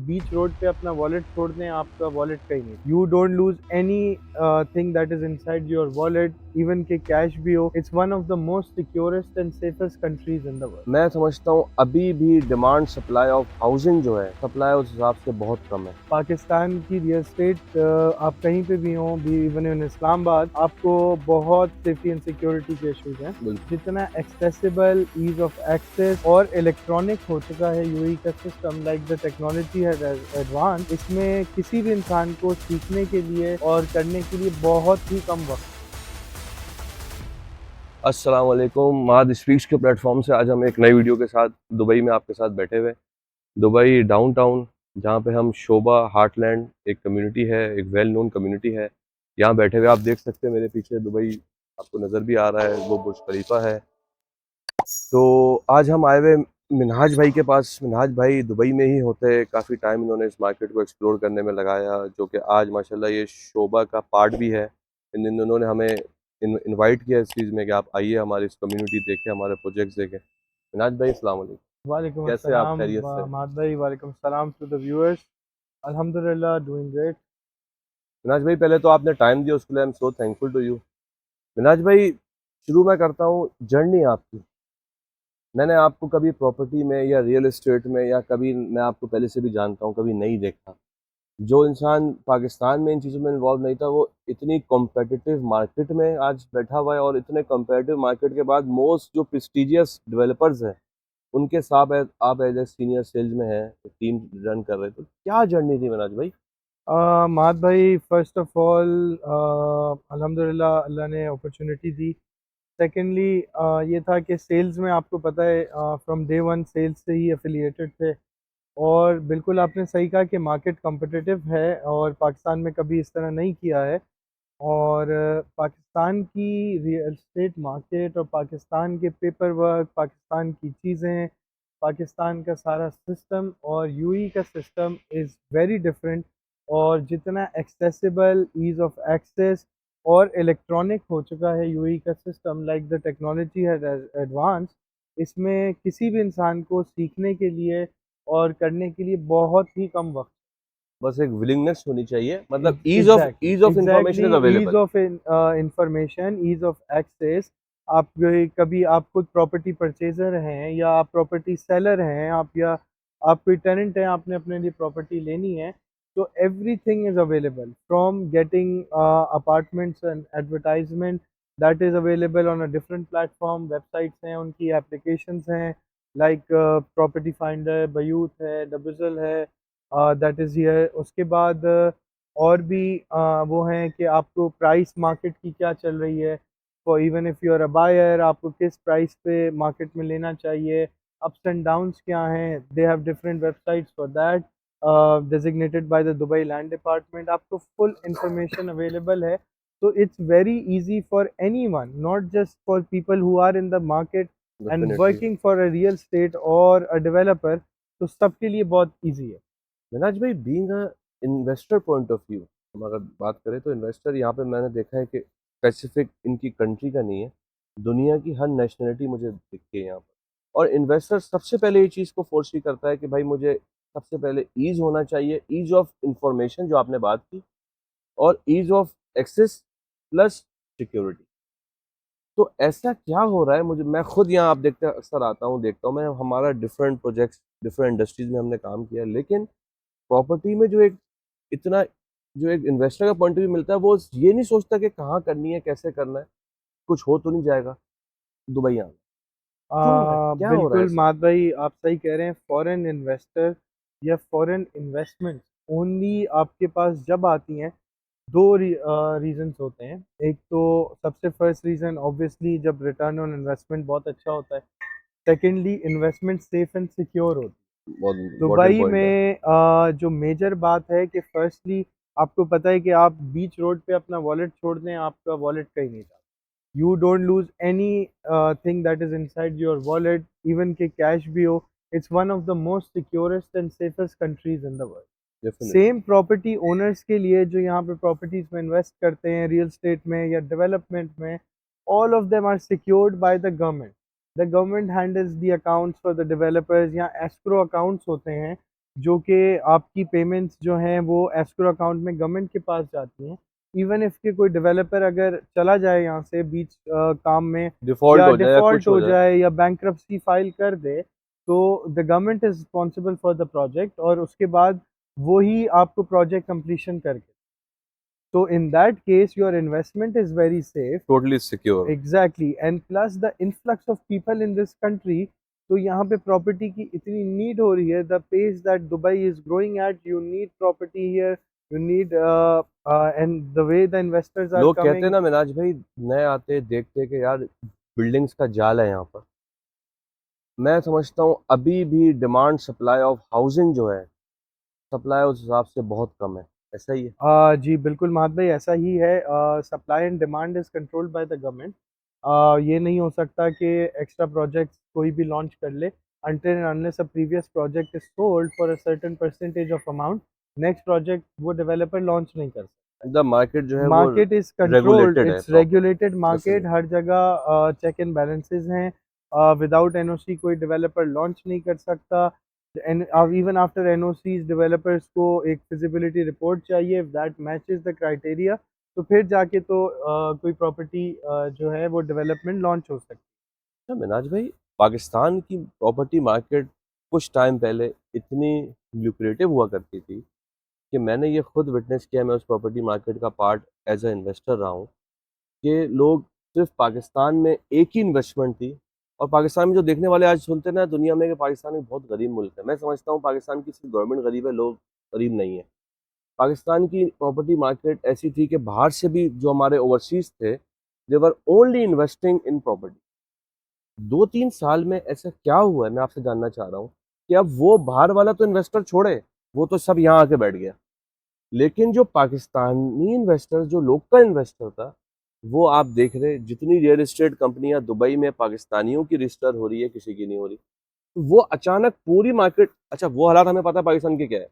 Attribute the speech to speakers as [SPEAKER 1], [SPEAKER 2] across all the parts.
[SPEAKER 1] बीच road पे अपना wallet छोड़ दें, आपका वॉलेट कहीं नहीं, you don't lose anything that is inside your wallet, even के कैश भी हो। It's one of the most securest and safest countries in the world.
[SPEAKER 2] मैं समझता हूँ अभी भी डिमांड सप्लाई ऑफ हाउसिंग जो है, सप्लाई उस हिसाब से बहुत कम है।
[SPEAKER 1] पाकिस्तान की रियल एस्टेट, आप कहीं पे भी हों, भी इवन इन इस्लामाबाद, आपको बहुत सेफ्टी एंड सिक्योरिटी के इश्यूज हैं। जितना एक्सेसिबल, ईज ऑफ एक्सेस और इलेक्ट्रॉनिक हो चुका है यूएई का system, like the technology has advance, इसमें किसी भी इंसान को सीखने के लिए और करने के लिए बहुत ही कम वक्त।
[SPEAKER 2] अस्सलाम वालेकुम। माद स्पीक्स के प्लेटफॉर्म से आज हम एक नई वीडियो के साथ दुबई में आपके साथ बैठे हुए। दुबई डाउनटाउन, जहाँ पे हम शोबा हार्टलैंड, एक कम्युनिटी है, एक वेल नोन कम्युनिटी है, यहाँ बैठे हुए। आप देख सकते हैं मेरे पीछे दुबई आपको नज़र भी आ रहा है, वो बुर्ज खलीफा है। तो आज हम आए हुए मिनहाज भाई के पास। मिनहाज भाई दुबई में ही होते हैं, काफ़ी टाइम इन्होंने इस मार्केट को एक्सप्लोर करने में लगाया, जो कि आज माशाल्लाह ये शोबा का पार्ट भी है। इन्होंने हमें इनवाइट किया इस चीज़ में कि आप आइए, हमारी इस कम्युनिटी देखें, हमारे प्रोजेक्ट्स देखें। मिनहाज भाई अस्सलाम वालेकुम,
[SPEAKER 1] वालेकुम
[SPEAKER 2] कैसे आप?
[SPEAKER 1] अस्सलाम
[SPEAKER 2] खैरियत से?
[SPEAKER 1] माद भाई, वालेकुम सलाम टू द व्यूअर्स। अल्हम्दुलिल्लाह, डूइंग ग्रेट।
[SPEAKER 2] मिनहाज भाई पहले तो आपने टाइम दिया, उसके लिए I am so thankful to you. Minhaj भाई, शुरू में करता हूँ जर्नी आपकी। मैंने आपको कभी प्रॉपर्टी में या रियल एस्टेट में, या कभी, मैं आपको पहले से भी जानता हूँ, कभी नहीं देखा। जो इंसान पाकिस्तान में इन चीज़ों में इन्वॉल्व नहीं था, वो इतनी कॉम्पिटिटिव मार्केट में आज बैठा हुआ है, और इतने कॉम्पिटिटिव मार्केट के बाद मोस्ट जो प्रेस्टिजियस डेवलपर्स हैं उनके साथ आप एज ए सीनियर सेल्स में हैं, टीम रन कर रहे। तो क्या जर्नी थी मनोज भाई?
[SPEAKER 1] माद भाई, फर्स्ट ऑफ ऑल अल्हम्दुलिल्लाह अल्लाह ने अपॉर्चुनिटी दी। सेकेंडली ये था कि सेल्स में आपको पता है, फ्रॉम डे वन सेल्स से ही एफिलिएटेड थे। और बिल्कुल आपने सही कहा कि मार्केट कम्पिटिटिव है और पाकिस्तान में कभी इस तरह नहीं किया है। और पाकिस्तान की रियल एस्टेट मार्केट और पाकिस्तान के पेपर वर्क, पाकिस्तान की चीज़ें, पाकिस्तान का सारा सिस्टम और यूएई का सिस्टम इज़ वेरी डिफरेंट। और जितना एक्सेसिबल, ईज़ ऑफ एक्सेस और इलेक्ट्रॉनिक हो चुका है यूएई का system, like the technology has advance, इसमें किसी भी इंसान को सीखने के लिए और करने के लिए बहुत ही कम वक्त।
[SPEAKER 2] बस एक विलिंगनेस होनी चाहिए, मतलब ease of information
[SPEAKER 1] exactly,
[SPEAKER 2] is
[SPEAKER 1] ease
[SPEAKER 2] available.
[SPEAKER 1] Of information, ease of access. आप कभी आप खुद प्रॉपर्टी परचेजर हैं या आप प्रॉपर्टी सेलर हैं, आप या आप कोई टेनेंट हैं, आपने अपने लिए प्रॉपर्टी लेनी है, तो everything is available from getting apartments and advertisement, that is available on a different platform. Websites हैं, उनकी एप्लीकेशंस हैं, लाइक प्रॉपर्टी फाइंडर, बयूथ है, डबुजल है, दैट इज़ हियर। उसके बाद और भी वो हैं कि आपको प्राइस मार्केट की क्या चल रही है, for even if you are a buyer, आपको किस प्राइस पे मार्केट में लेना चाहिए, अप्स एंड डाउन्स क्या हैं, they have different websites for that, designated by the Dubai land department. आपको फुल इंफॉर्मेशन अवेलेबल है। तो it's very easy for anyone, not just for people who are in the market and
[SPEAKER 2] definitely.
[SPEAKER 1] Working for a real estate और a developer, तो सबके लिए बहुत easy है।
[SPEAKER 2] मिनाज भाई, being a investor point of view, हम अगर बात करें तो इन्वेस्टर यहाँ पे मैंने देखा है कि स्पेसिफिक इनकी कंट्री का नहीं है, दुनिया की हर नेशनलिटी मुझे दिखती है यहाँ पर। और इन्वेस्टर सबसे पहले ये चीज़ को फोर्स ही करता है कि भाई मुझे सबसे पहले ईज होना चाहिए, ईज ऑफ इंफॉर्मेशन जो आपने बात की, और ease of access plus security. तो ऐसा क्या हो रहा है? मुझे, मैं खुद यहाँ, आप देखते हैं, अक्सर आता हूँ, देखता हूँ मैं, हमारा डिफरेंट प्रोजेक्ट्स, डिफरेंट इंडस्ट्रीज में हमने काम किया, लेकिन प्रॉपर्टी में जो एक इतना, जो एक इन्वेस्टर का पॉइंट ऑफ व्यू मिलता है, वो ये नहीं सोचता कि कहाँ करनी है, कैसे करना है, कुछ हो तो नहीं जाएगा दुबई आना। क्यों हो रहा है? क्या हो रहा है
[SPEAKER 1] बिल्कुल
[SPEAKER 2] ऐसा?
[SPEAKER 1] माद भाई, आप सही कह रहे हैं। फॉरेन इन्वेस्टर या फॉरेन इन्वेस्टमेंट ओनली आपके पास जब आती हैं, दो रीजंस होते हैं। एक तो सबसे फर्स्ट रीज़न ऑब्वियसली जब रिटर्न ऑन इन्वेस्टमेंट बहुत अच्छा होता है। Secondly, investment safe and secure होती
[SPEAKER 2] बहुत
[SPEAKER 1] है।
[SPEAKER 2] इंपॉर्टेंट
[SPEAKER 1] दुबई
[SPEAKER 2] पॉइंट है।
[SPEAKER 1] में जो मेजर बात है कि फर्स्टली आपको पता है कि आप बीच रोड पे अपना वॉलेट छोड़ दें, आपका वॉलेट कहीं नहीं जाता, you don't lose anything that is inside your wallet, even के कैश भी हो। It's one of the most securest and safest countries in the world.
[SPEAKER 2] Definitely.
[SPEAKER 1] Same property owners के लिए जो यहाँ पे प्रॉपर्टीज में इन्वेस्ट करते हैं, रियल स्टेट में या डेवलपमेंट में, all of them are secured by the government. The government handles the accounts for the developers, या एस्क्रो अकाउंट्स होते हैं जो कि आपकी पेमेंट्स जो हैं वो एस्क्रो अकाउंट में गवर्नमेंट के पास जाती हैं। इवन इफ के कोई डेवलपर अगर चला जाए यहाँ से बीच काम में,
[SPEAKER 2] डिफ़ॉल्ट
[SPEAKER 1] या
[SPEAKER 2] हो जाए या
[SPEAKER 1] डिफ़ॉल्ट
[SPEAKER 2] कुछ हो
[SPEAKER 1] हो
[SPEAKER 2] जाए।
[SPEAKER 1] जाए या बैंक्रप्सी फाइल कर दे, तो the government is responsible for the project, और उसके बाद वो ही आपको प्रोजेक्ट कंप्लीशन करके, तो in that case your investment is very safe.
[SPEAKER 2] Totally secure.
[SPEAKER 1] Exactly, and plus the influx of people in this country, तो यहाँ पे प्रॉपर्टी की इतनी नीड हो रही है, the pace that Dubai is growing at, you need property here, you need, and the way the investors are
[SPEAKER 2] लोग कहते हैं
[SPEAKER 1] कमिंग।
[SPEAKER 2] ना मिनाज भाई, नए आते देखते कि यार बिल्डिंग्स का जाल है यहाँ पर। मैं समझता हूँ अभी भी डिमांड सप्लाई ऑफ हाउसिंग जो है, सप्लाई उस हिसाब से बहुत कम है। ऐसा ही है?
[SPEAKER 1] जी बिल्कुल महात भाई, ऐसा ही है। Supply and demand is controlled by the government. ये नहीं हो सकता कि एक्स्ट्रा प्रोजेक्ट्स कोई भी लॉन्च कर ले, until and unless a previous project is sold for a certain percentage of amount, next project वो डेवलपर लॉन्च नहीं कर सकता
[SPEAKER 2] द मार्केट जो
[SPEAKER 1] है।
[SPEAKER 2] है वो
[SPEAKER 1] मार्केट इज़ कंट्रोल्ड,
[SPEAKER 2] रेगुलेटेड है
[SPEAKER 1] it's
[SPEAKER 2] proper.
[SPEAKER 1] Regulated
[SPEAKER 2] listen,
[SPEAKER 1] market, हर जगह चेक एंड बैलेंसेस हैं। विदाउट एनओसी कोई डेवलपर लॉन्च नहीं कर सकता, and even after NOCs developers को एक फिजिबिलिटी रिपोर्ट चाहिए, if that matches the criteria, तो फिर जाके तो कोई प्रॉपर्टी जो है वो डेवलपमेंट लॉन्च हो सकती
[SPEAKER 2] अच्छा मिनाज भाई, पाकिस्तान की प्रॉपर्टी मार्केट कुछ टाइम पहले इतनी ल्यूक्रेटिव हुआ करती थी कि मैंने ये खुद विटनेस किया। मैं उस प्रॉपर्टी मार्केट का पार्ट एज अ इन्वेस्टर रहा हूँ कि लोग सिर्फ पाकिस्तान में एक ही इन्वेस्टमेंट थी। और पाकिस्तान में जो देखने वाले आज सुनते हैं ना दुनिया में कि पाकिस्तान एक बहुत गरीब मुल्क है, मैं समझता हूँ पाकिस्तान की सिर्फ गवर्नमेंट गरीब है, लोग गरीब नहीं है। पाकिस्तान की प्रॉपर्टी मार्केट ऐसी थी कि बाहर से भी जो हमारे ओवरसीज थे, they were only investing in property. 2-3 साल में ऐसा क्या हुआ है, मैं आपसे जानना चाह रहा हूँ कि अब वो बाहर वाला तो इन्वेस्टर छोड़े, वो तो सब यहाँ आके बैठ गया। लेकिन जो पाकिस्तानी इन्वेस्टर, जो लोकल इन्वेस्टर था, वो आप देख रहे जितनी रियल एस्टेट कंपनियां दुबई में पाकिस्तानियों की रजिस्टर हो रही है, किसी की नहीं हो रही। तो वो अचानक पूरी मार्केट, अच्छा वो हालात हमें पता है पाकिस्तान के क्या है,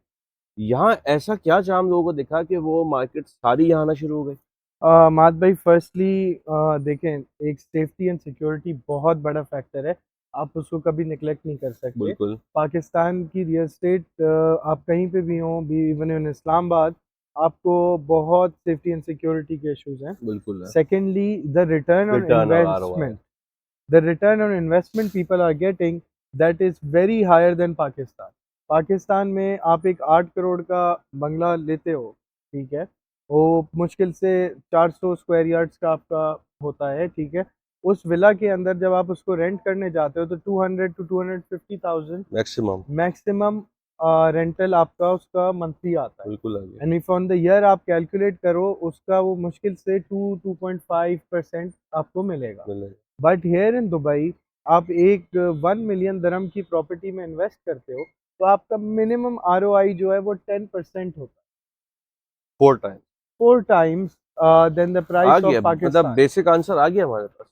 [SPEAKER 2] यहाँ ऐसा क्या जाम लोगों को दिखा कि वो मार्केट सारी यहाँ आना शुरू हो गई?
[SPEAKER 1] है। माद भाई, फर्स्टली देखें, एक सेफ्टी एंड सिक्योरिटी बहुत बड़ा फैक्टर है, आप उसको कभी निगलेक्ट नहीं कर सकते।
[SPEAKER 2] बिल्कुल।
[SPEAKER 1] पाकिस्तान की रियल एस्टेट, आप कहीं पे भी हों, भी इवन इन इस्लामाबाद, आपको बहुत सेफ्टी एंड सिक्योरिटी के इश्यूज हैं।
[SPEAKER 2] बिल्कुल है।
[SPEAKER 1] Secondly, the return on
[SPEAKER 2] return आ रहा है।
[SPEAKER 1] Investment, the return on investment people are getting, that is very higher than Pakistan. Pakistan में आप एक 8 करोड़ का बंगला लेते हो, ठीक है, वो मुश्किल से 400 स्क्वायर यार्ड्स का आपका होता है, ठीक है। उस विला के अंदर जब आप उसको रेंट करने जाते हो तो 200 to 250,000
[SPEAKER 2] मैक्सिमम।
[SPEAKER 1] मैक्सिमम रेंटल आपका उसका मंथली आता है।
[SPEAKER 2] बिल्कुल आ गया।
[SPEAKER 1] And if on the year आप कैलकुलेट करो, उसका वो मुश्किल से 2.5% आपको मिलेगा।
[SPEAKER 2] मिले।
[SPEAKER 1] बट हेयर इन दुबई, आप एक 1 मिलियन दरम की प्रॉपर्टी में इन्वेस्ट करते हो, तो आपका मिनिमम आरओआई जो है वो 10% होता है,
[SPEAKER 2] 4 टाइम।
[SPEAKER 1] 4 टाइम्स देन द
[SPEAKER 2] आ
[SPEAKER 1] प्राइस ऑफ
[SPEAKER 2] गया, मतलब
[SPEAKER 1] पाकिस्तान।
[SPEAKER 2] बेसिक आंसर आ गया हमारे पास।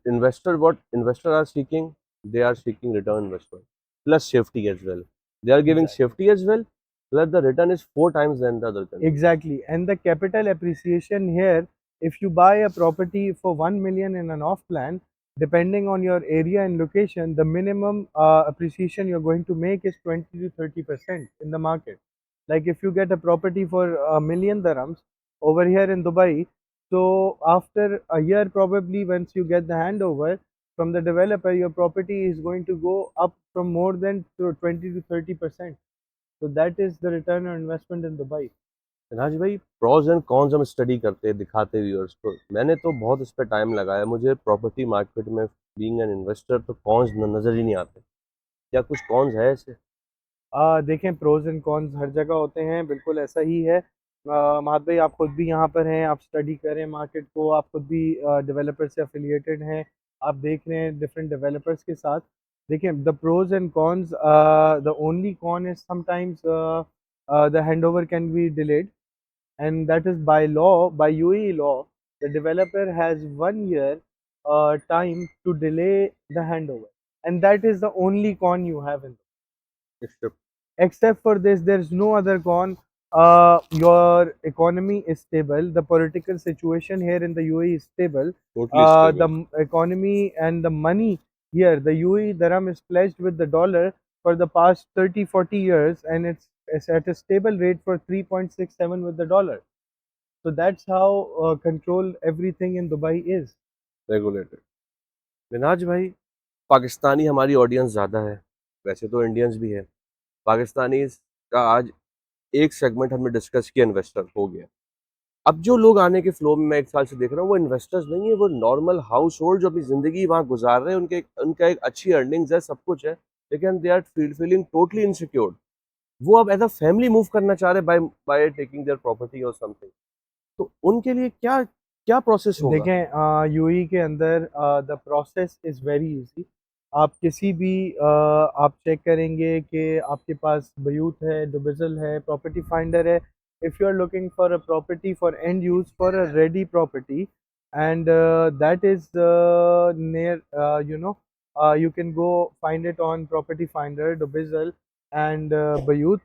[SPEAKER 2] Investor, what investor are seeking, they are seeking return investment plus safety as well. They are giving safety as well, plus the return is 4 times than the other country.
[SPEAKER 1] Exactly. And the capital appreciation here, if you buy a property for 1 million in an off plan, depending on your area and location, the minimum appreciation you're going to make is 20 to 30% in the market. Like if you get a property for 1 million dirhams over here in Dubai, so after a year, probably once you get the handover from the developer, your property is going to go up from more than 20 to 30%. So that is the return on investment in Dubai.
[SPEAKER 2] राज भाई, pros and cons हम study करते हैं, दिखाते viewers को। मैंने तो बहुत इस पर टाइम लगाया, मुझे प्रॉपर्टी मार्केट में बीइंग एन इन्वेस्टर तो कॉन्स नज़र ही नहीं आते। क्या कुछ कॉन्स है ऐसे?
[SPEAKER 1] देखें, प्रोज एंड कॉन्स हर जगह होते हैं, बिल्कुल ऐसा ही है। महाद भाई, आप खुद भी यहाँ पर हैं, आप स्टडी करें मार्केट को, आप खुद भी डेवलपर से एफिलिएटेड हैं, आप देख रहे हैं डिफरेंट डेवलपर्स के साथ। देखें, the pros and cons, the only con is sometimes the hand over can be delayed, and that is by law, by UAE law, the developer has 1 year time to delay the handover, and that is the only con you have in. Except for this, there is no other con. Your economy is stable. The political situation here in the UAE is stable.
[SPEAKER 2] Totally stable.
[SPEAKER 1] The economy and the money here, the UAE dirham is pledged with the dollar. for the past 30-40 years, and it's at a stable rate for 3.67 with the dollar. So that's how controlled everything in Dubai is.
[SPEAKER 2] Regulated. Minaj भाई, पाकिस्तानी हमारी audience ज़्यादा है, वैसे तो Indians भी है। पाकिस्तानी का आज एक सेगमेंट हमने डिस्कस किया, इन्वेस्टर हो गया। अब जो लोग आने के फ्लो में मैं 1 साल से देख रहा हूँ, वो इन्वेस्टर्स नहीं है, वो नॉर्मल हाउस होल्ड जो अपनी ज़िंदगी वहाँ गुजार रहे हैं, उनका एक अच्छी अर्निंग्स है, सब कुछ है, लेकिन they are feeling totally insecure. वो अब एज अ फैमिली मूव करना चाह रहे हैं बाय टेकिंग देयर प्रॉपर्टी और समथिंग। तो उनके लिए क्या क्या प्रोसेस होगा?
[SPEAKER 1] देखें, यूएई के अंदर the process is very easy. आप किसी भी आप चेक करेंगे कि आपके पास बयूत है, डुबिज़ल है, प्रॉपर्टी फाइंडर है। If you are looking for a property for end use for a ready property, and that is near, you can go find it on property finder, Dubizzle, and Bayut.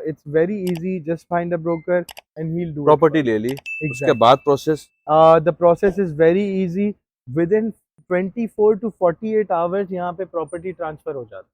[SPEAKER 1] It's very easy. Just find a broker and he'll do it for
[SPEAKER 2] property
[SPEAKER 1] you.
[SPEAKER 2] ले ली, उसके
[SPEAKER 1] Exactly.
[SPEAKER 2] बाद process?
[SPEAKER 1] The process is very easy. Within 24 to 48 hours यहाँ पे property transfer हो जाती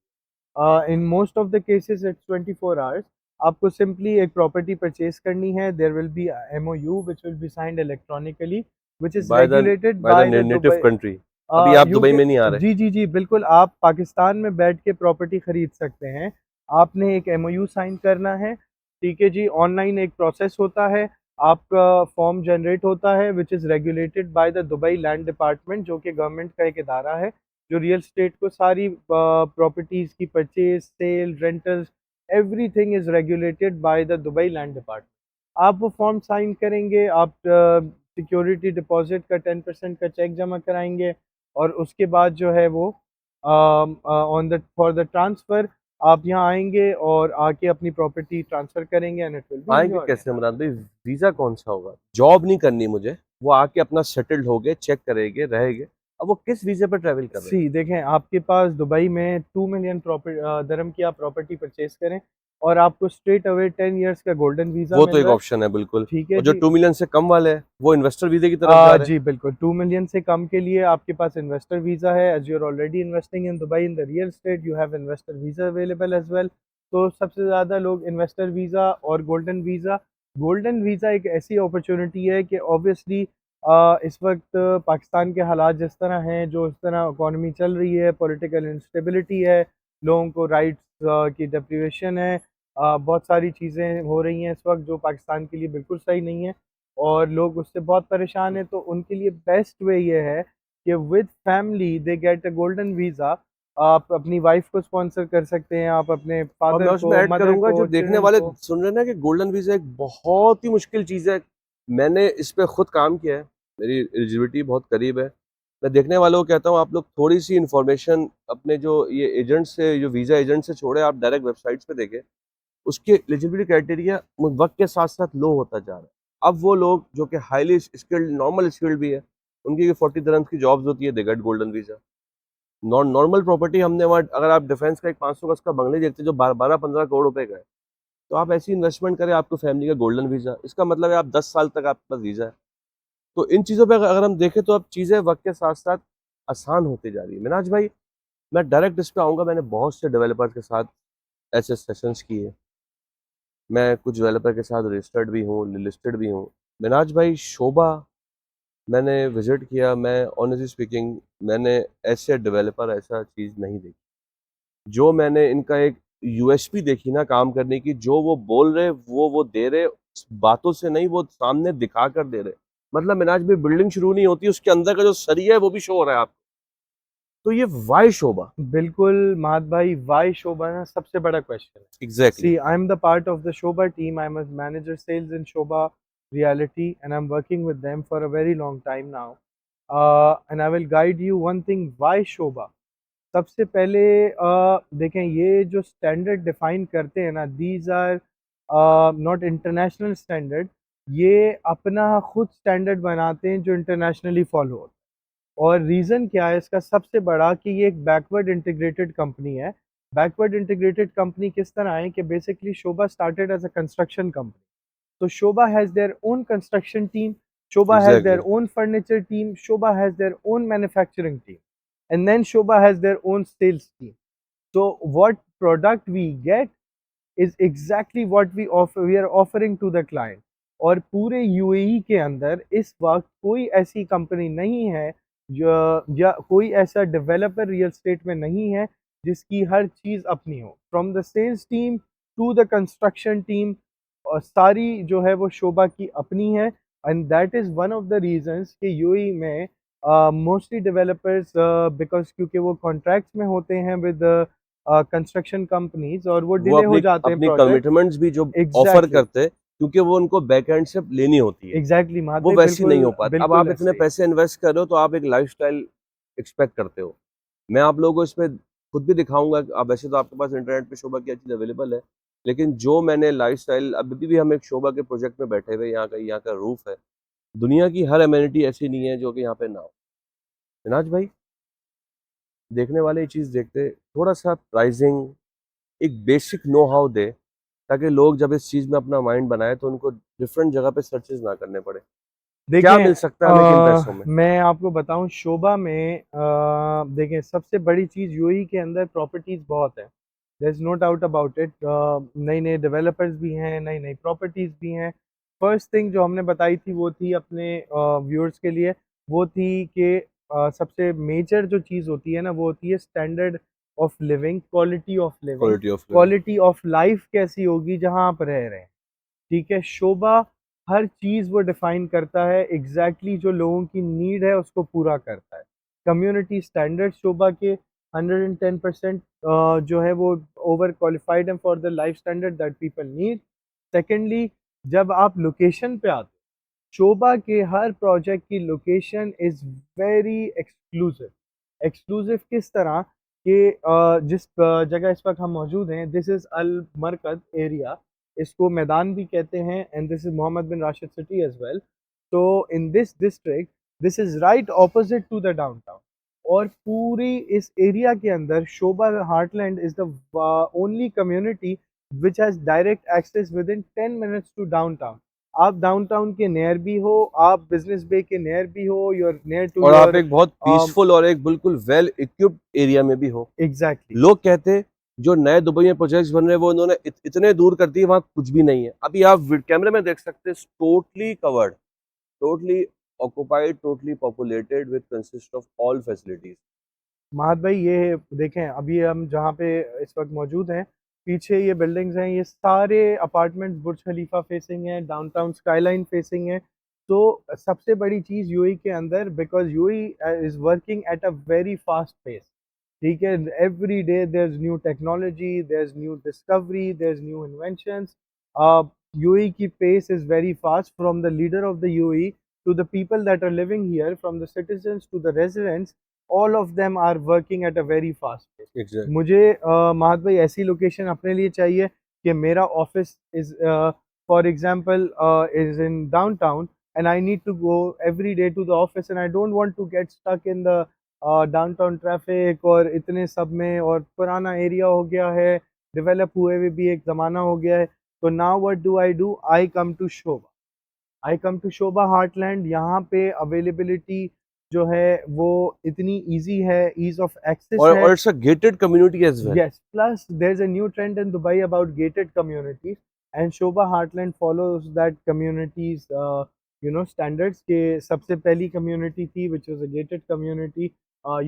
[SPEAKER 1] है। In most of the cases it's 24 hours. आपको simply एक प्रॉपर्टी परचेज करनी है। There will be MOU which will be signed electronically, which is
[SPEAKER 2] by the
[SPEAKER 1] regulated
[SPEAKER 2] by the
[SPEAKER 1] by the
[SPEAKER 2] native
[SPEAKER 1] Dubai.
[SPEAKER 2] Country. अभी आप
[SPEAKER 1] you
[SPEAKER 2] Dubai
[SPEAKER 1] can,
[SPEAKER 2] में नहीं आ रहे।
[SPEAKER 1] जी, जी, जी, बिल्कुल आप पाकिस्तान में बैठ के प्रॉपर्टी खरीद सकते हैं। आपने एक एमओयू साइन करना है, ठीक है जी। ऑनलाइन एक प्रोसेस होता है, आपका फॉर्म जनरेट होता है which is regulated by the Dubai land department, जो कि गवर्नमेंट का एक इदारा है, जो रियल एस्टेट को सारी प्रॉपर्टीज़ की purchase, sale, rentals, everything is regulated by the Dubai land department. आप वो फॉर्म साइन करेंगे, आप सिक्योरिटी डिपॉज़िट का 10% का चेक जमा कराएँगे, और उसके बाद जो है वो on the for the transfer आप यहाँ आएँगे और आके अपनी प्रॉपर्टी ट्रांसफ़र करेंगे, and it will be in
[SPEAKER 2] आएँगे
[SPEAKER 1] योर
[SPEAKER 2] कैसे
[SPEAKER 1] हैंड।
[SPEAKER 2] इमरान भाई? वीज़ा कौन-सा होगा? जॉब नहीं करनी मुझे, वो आके अपना सेटल्ड हो गए, चेक करेंगे, रहेंगे। अब वो किस वीज़े पे ट्रैवल कर रहे हैं?
[SPEAKER 1] सी देखें, आपके पास दुबई में 2 मिलियन दिरहम की आप प्रॉपर्टी परचेज़ करें और आपको स्ट्रेट अवे 10 इयर्स का गोल्डन वीज़ा
[SPEAKER 2] वो तो
[SPEAKER 1] मिल
[SPEAKER 2] एक
[SPEAKER 1] रहा है,
[SPEAKER 2] ऑप्शन है बिल्कुल।
[SPEAKER 1] ठीक है
[SPEAKER 2] और जो
[SPEAKER 1] जी।
[SPEAKER 2] 2 मिलियन से कम वाले हैं, वो इन्वेस्टर वीज़े की तरफ जा रहे हैं।
[SPEAKER 1] जी बिल्कुल, 2 मिलियन से कम के लिए आपके पास इन्वेस्टर वीज़ा है। As you are already investing in Dubai in the real estate, you have investor visa available as well. तो सबसे ज़्यादा लोग इन्वेस्टर वीज़ा और गोल्डन वीज़ा एक ऐसी अपॉर्चुनिटी है कि ऑब्वियसली इस वक्त पाकिस्तान के हालात जिस तरह हैं, जो इस तरह इकॉनमी चल रही है, पॉलिटिकल इंस्टेबिलिटी है, लोगों को राइट्स की डेप्रिवेशन है, बहुत सारी चीज़ें हो रही हैं इस वक्त जो पाकिस्तान के लिए बिल्कुल सही नहीं है, और लोग उससे बहुत परेशान हैं। तो उनके लिए बेस्ट वे ये है कि with family they get a golden visa. आप अपनी वाइफ को स्पॉन्सर कर सकते हैं, आप अपने
[SPEAKER 2] और मैं
[SPEAKER 1] फादर
[SPEAKER 2] उसमें
[SPEAKER 1] को,
[SPEAKER 2] ऐड
[SPEAKER 1] मदर
[SPEAKER 2] करूँगा, जो
[SPEAKER 1] को,
[SPEAKER 2] देखने
[SPEAKER 1] चिल्ड्रन
[SPEAKER 2] वाले
[SPEAKER 1] को।
[SPEAKER 2] सुन रहे हैं ना, कि गोल्डन वीज़ा एक बहुत ही मुश्किल चीज़ है। मैंने इस पे खुद काम किया है, मेरी एलिजिबिलिटी बहुत करीब है। मैं देखने वालों को कहता हूँ, आप लोग थोड़ी-सी इन्फॉर्मेशन अपने जो ये एजेंट से, जो वीज़ा एजेंट से छोड़े, आप डायरेक्ट वेबसाइट्स पे देखें। उसके एलिजिबिलिटी क्राइटेरिया वक़्त के साथ-साथ लो होता जा रहा है। अब वो लोग जो कि हाइली स्किल्ड, नॉर्मल स्किल्ड भी है, उनकी 40 दिरहम्स की जॉब्स होती है, they get golden visa. Normal property हमने वहाँ, अगर आप डिफेंस का एक 500 गज़ का बंगले देखते हैं जो 12-15 करोड़ रुपए का है, तो आप ऐसी इन्वेस्टमेंट करें, आपको फैमिली का गोल्डन वीज़ा, इसका मतलब है आप 10 साल तक आपके पास वीज़ा है। तो इन चीज़ों पे अगर हम देखें, तो अब चीज़ें वक़्त के साथ-साथ आसान होती जा रही है। मिनाज भाई, मैं डायरेक्ट इस पे आऊँगा, मैंने बहुत से डेवलपर्स के साथ ऐसे सेशंस किए। मैं कुछ डेवलपर के साथ रजिस्टर्ड भी हूँ, लिस्टेड भी हूँ। मिनाज भाई, शोभा मैंने विज़िट किया, मैं ऑनेस्टली स्पीकिंग, मैंने ऐसे डेवलपर ऐसा चीज़ नहीं देखी। जो मैंने इनका एक यूएसपी देखी ना काम करने की, जो वो बोल रहे वो दे रहे, बातों से नहीं, वो सामने दिखा कर दे रहे। मतलब मिनाज भाई, बिल्डिंग शुरू नहीं होती, उसके अंदर का जो सरिया है वो भी शो हो रहा है आपको। तो ये व्हाई शोभा?
[SPEAKER 1] बिल्कुल महात भाई, वाई शोभा ना सबसे बड़ा क्वेश्चन है।
[SPEAKER 2] Exactly.
[SPEAKER 1] See, I'm the part of the Shoba team. I'm a manager sales in Shoba Reality, and I'm working with them for a very long time now. And I will guide you one thing. Why Shoba? सबसे पहले देखें, ये जो standard define करते हैं ना, these are not international standard. ये अपना खुद स्टैंडर्ड बनाते हैं जो इंटरनेशनली फॉलो होता है। और रीज़न क्या है इसका सबसे बड़ा, कि ये एक बैकवर्ड इंटीग्रेटेड कंपनी है। बैकवर्ड इंटीग्रेटेड कंपनी किस तरह है कि basically Sobha started as a construction company. So Shoba has their own construction team, Shoba has their
[SPEAKER 2] exactly.
[SPEAKER 1] own furniture team, Shoba has their own manufacturing team, and then Shoba has their own sales team. So what product we get is exactly what we are offering to the client. और पूरे UAE के अंदर इस वक्त कोई ऐसी company नहीं है या कोई ऐसा डेवलपर रियल स्टेट में नहीं है जिसकी हर चीज़ अपनी हो, from the sales team to the construction team, और सारी जो है वो शोभा की अपनी है। And that is one of the reasons कि यूएई में मोस्टली डेवलपर्स बिकॉज क्योंकि वो कॉन्ट्रैक्ट्स में होते हैं विद कंस्ट्रक्शन कंपनीज और वो
[SPEAKER 2] वो
[SPEAKER 1] डिले हो
[SPEAKER 2] अपनी
[SPEAKER 1] जाते हैं
[SPEAKER 2] अपनी
[SPEAKER 1] प्रोजेक्ट।
[SPEAKER 2] कमिटमेंट्स भी जो ऑफर
[SPEAKER 1] एग्जैक्टली
[SPEAKER 2] करते हैं, क्योंकि वो उनको बैक एंड से लेनी होती है,
[SPEAKER 1] एग्जैक्टली महाद
[SPEAKER 2] वो
[SPEAKER 1] भाई,
[SPEAKER 2] वैसी नहीं
[SPEAKER 1] बिल्कुल
[SPEAKER 2] हो पाती। अब
[SPEAKER 1] बिल्कुल
[SPEAKER 2] आप इतने
[SPEAKER 1] ऐसे ही।
[SPEAKER 2] पैसे इन्वेस्ट कर रहे हो तो आप एक लाइफस्टाइल एक्सपेक्ट करते हो। मैं आप लोगों को इसमें खुद भी दिखाऊंगा। आप वैसे तो आपके पास इंटरनेट पे शोभा की चीज़ अवेलेबल है, लेकिन जो मैंने लाइफस्टाइल, अभी भी हम एक शोभा के प्रोजेक्ट में बैठे हुए, यहाँ का रूफ है, दुनिया की हर अमेनिटी ऐसी नहीं है जो कि यहाँ पे ना हो। मिनाज भाई, देखने वाले ये चीज़ देखते, थोड़ा सा प्राइसिंग, एक बेसिक नो हाउ दे, ताकि लोग जब इस चीज़ में अपना माइंड बनाए तो उनको डिफरेंट जगह पे सर्चेज ना करने पड़े। क्या
[SPEAKER 1] देखें
[SPEAKER 2] मिल सकता है हमें किन पैसों में?
[SPEAKER 1] मैं आपको बताऊं शोभा में देखें सबसे बड़ी चीज़ यूएई के अंदर प्रॉपर्टीज़ बहुत है। There is no doubt about it. नए नए डेवलपर्स भी हैं, नई नई प्रॉपर्टीज़ भी हैं। फर्स्ट थिंग जो हमने बताई थी वो थी अपने व्यूअर्स के लिए, वो थी कि सबसे मेजर जो चीज़ होती है ना वो होती है standard of living, quality of living.
[SPEAKER 2] Quality of living.
[SPEAKER 1] Quality of life कैसी होगी जहाँ आप रह रहे हैं, ठीक है। शोभा हर चीज़ वो डिफ़ाइन करता है, एग्ज़ैक्टली जो लोगों की नीड है उसको पूरा करता है। कम्युनिटी स्टैंडर्ड शोभा के 110% जो है वो ओवर क्वालिफाइड हैं for the life standard that people need. Secondly, जब आप लोकेशन पे आते हो, शोभा के हर प्रोजेक्ट की location is very exclusive. Exclusive किस तरह कि जिस जगह इस वक्त हम मौजूद हैं, this is Al Markaz area, इसको मैदान भी कहते हैं, and this is Mohammed bin Rashid City as well. तो in this district this is right opposite to the downtown, और पूरी इस एरिया के अंदर Sobha Hartland is the only community which has direct access within 10 minutes to downtown. आप downtown के near भी हो, आप बिजनेस बे के नियर भी हो, योर नियर टू
[SPEAKER 2] और आप
[SPEAKER 1] योर
[SPEAKER 2] एक बहुत पीसफुल और एक बिल्कुल वेल इक्विप्ड एरिया में भी हो।
[SPEAKER 1] एग्जैक्टली।
[SPEAKER 2] लोग कहते, जो नए दुबई में प्रोजेक्ट्स बन रहे हैं वो इन्होंने इतने दूर कर दिए, वहाँ कुछ भी नहीं है। अभी आप कैमरे में देख सकते हैं, totally covered, totally occupied, totally populated with consist of all facilities.
[SPEAKER 1] Mahad भाई ये देखें, अभी हम जहाँ पे इस वक्त मौजूद हैं, पीछे ये बिल्डिंग्स हैं, ये सारे अपार्टमेंट्स बुर्ज खलीफा फेसिंग हैं, डाउनटाउन स्काईलाइन फेसिंग है। तो सबसे बड़ी चीज़ यूएई के अंदर, because UAE is working at a very fast pace, ठीक है। Every day there is new technology, there is new discovery, there is new inventions. UAE की pace is very fast, from the leader of the UAE to the people that are living here, from the citizens to the residents, all of them are working at a very fast pace.
[SPEAKER 2] Exactly.
[SPEAKER 1] मुझे महाद भाई ऐसी location अपने लिए चाहिए कि मेरा office is for example is in downtown, and I need to go every day to the office, and I don't want to get stuck in the downtown traffic और इतने सब में, और पुराना एरिया हो गया है, डेवलप हुए हुए भी एक ज़माना हो गया है। तो now what do, I come to Sobha, I come to Sobha Hartland. यहाँ पे अवेलेबिलिटी जो है वो इतनी इजी है, ईज ऑफ एक्सेस है।
[SPEAKER 2] और it's a gated community as well.
[SPEAKER 1] Yes, plus there's a new trend in Dubai about gated communities, and Shobha Heartland follows that community's standards. के सबसे पहली community थी which was a gated community.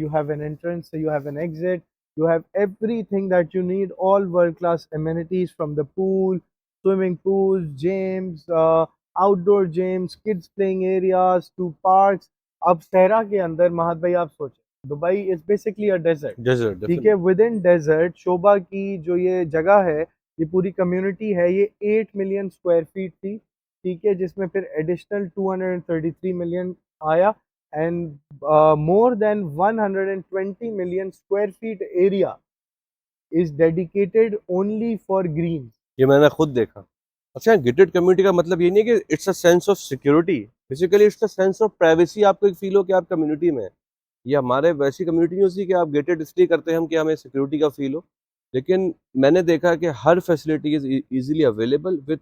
[SPEAKER 1] You have an entrance, you have an exit, you have everything that you need, all world-class amenities from the pool, swimming pools, gyms, outdoor gyms, kids playing areas to parks. अब सहरा के अंदर महाद भाई आप सोचें, Dubai is basically a desert,
[SPEAKER 2] desert,
[SPEAKER 1] ठीक है।
[SPEAKER 2] Definitely.
[SPEAKER 1] With in desert Sobha की जो ये जगह है, ये पूरी कम्युनिटी है, ये 8 मिलियन स्क्वायर फीट थी, ठीक है, जिसमें फिर एडिशनल 233 मिलियन आया, and more than 120 million square feet area is dedicated only for green.
[SPEAKER 2] ये मैंने खुद देखा। अच्छा, गेटेड कम्युनिटी का मतलब ये नहीं है कि it's a sense of security, basically it's a sense of privacy. आपको एक फील हो कि आप कम्युनिटी में हैं। ये हमारे वैसी कम्युनिटी नहीं होती कि आप गेटेड इसलिए करते हैं हम कि हमें सिक्योरिटी का फील हो, लेकिन मैंने देखा कि हर facility is easily available with,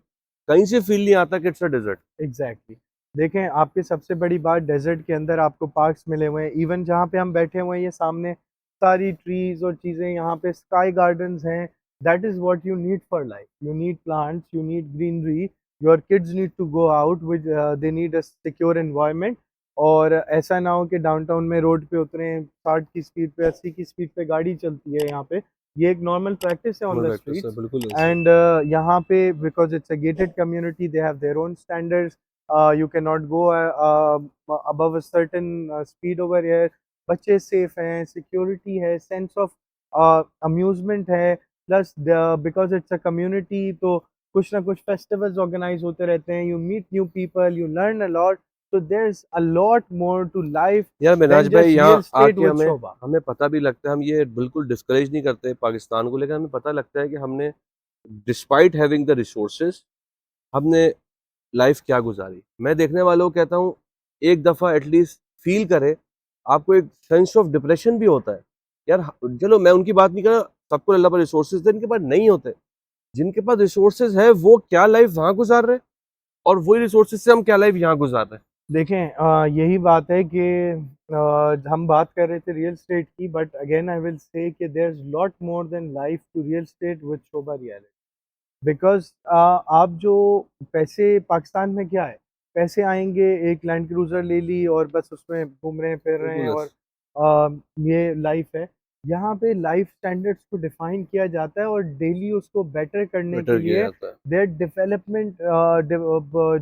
[SPEAKER 2] कहीं से फील नहीं आता कि इट्स अ डेजर्ट।
[SPEAKER 1] एग्जैक्टली। देखें, आपकी सबसे बड़ी बात, डेजर्ट के अंदर आपको पार्क्स मिले हुए हैं, इवन जहाँ पे हम बैठे हुए हैं ये सामने सारी ट्रीज और चीज़ें यहाँ पे, स्काई गार्डन्स हैं। That is what you need for life. You need plants, you need greenery, your kids need to go out with, they need a secure environment. और ऐसा ना हो कि डाउनटाउन में रोड पे उतरें 60 की स्पीड पे, 80 की स्पीड पे गाड़ी चलती है यहाँ पे। ये एक नॉर्मल प्रैक्टिस है ऑन द
[SPEAKER 2] प्रैक्टिस है,
[SPEAKER 1] स्ट्रीट्स।
[SPEAKER 2] बिल्कुल ऐसे।
[SPEAKER 1] एंड यहाँ पे because it's a gated community, they have their own standards. You can not go above a certain speed over here. बच्चे सेफ हैं, सिक्योरिटी है, सेंस ऑफ अम्यूजमेंट है। Plus because it's a community, तो कुछ ना कुछ फेस्टिवल्स ऑर्गेनाइज होते रहते हैं। You meet new people, you learn a lot. So there's a lot more to life
[SPEAKER 2] यार मिनाज
[SPEAKER 1] than
[SPEAKER 2] भाई,
[SPEAKER 1] just
[SPEAKER 2] यहाँ
[SPEAKER 1] real estate
[SPEAKER 2] आके
[SPEAKER 1] with
[SPEAKER 2] हमें
[SPEAKER 1] Shobha.
[SPEAKER 2] हमें पता भी लगता है, हम ये बिल्कुल डिस्करेज नहीं करते पाकिस्तान को, लेकिन हमें पता लगता है कि हमने डिस्पाइट हैविंग द रिसोर्सेज हमने लाइफ क्या गुजारी। मैं देखने वालों को कहता हूँ, एक दफ़ा एटलीस्ट फील करे। आपको एक सेंस ऑफ डिप्रेशन भी होता है यार। चलो मैं उनकी बात नहीं कर रहा, सबको अल्लाह पर रिसोर्सेज दे, इनके पास नहीं होते। जिनके पास रिसोर्सेज है वो क्या लाइफ वहाँ गुजार रहे हैं, और वही रिसोर्सेज से हम क्या लाइफ यहाँ गुजार रहे हैं।
[SPEAKER 1] देखें, यही बात है कि हम बात कर रहे थे रियल स्टेट की, but again I will say कि there is lot more than life to real estate with Sobha Realty. Because आप जो पैसे, पाकिस्तान में क्या है, पैसे आएंगे, एक लैंड क्रूज़र ले ली और बस उसमें घूम रहे हैं फिर रहे हैं,
[SPEAKER 2] बिल्कुल
[SPEAKER 1] और ये लाइफ है। यहाँ पे लाइफ स्टैंडर्ड्स को डिफाइन किया जाता है और डेली उसको बेटर करने के
[SPEAKER 2] बेटर किया
[SPEAKER 1] लिए
[SPEAKER 2] जाता है।
[SPEAKER 1] देयर डेवलपमेंट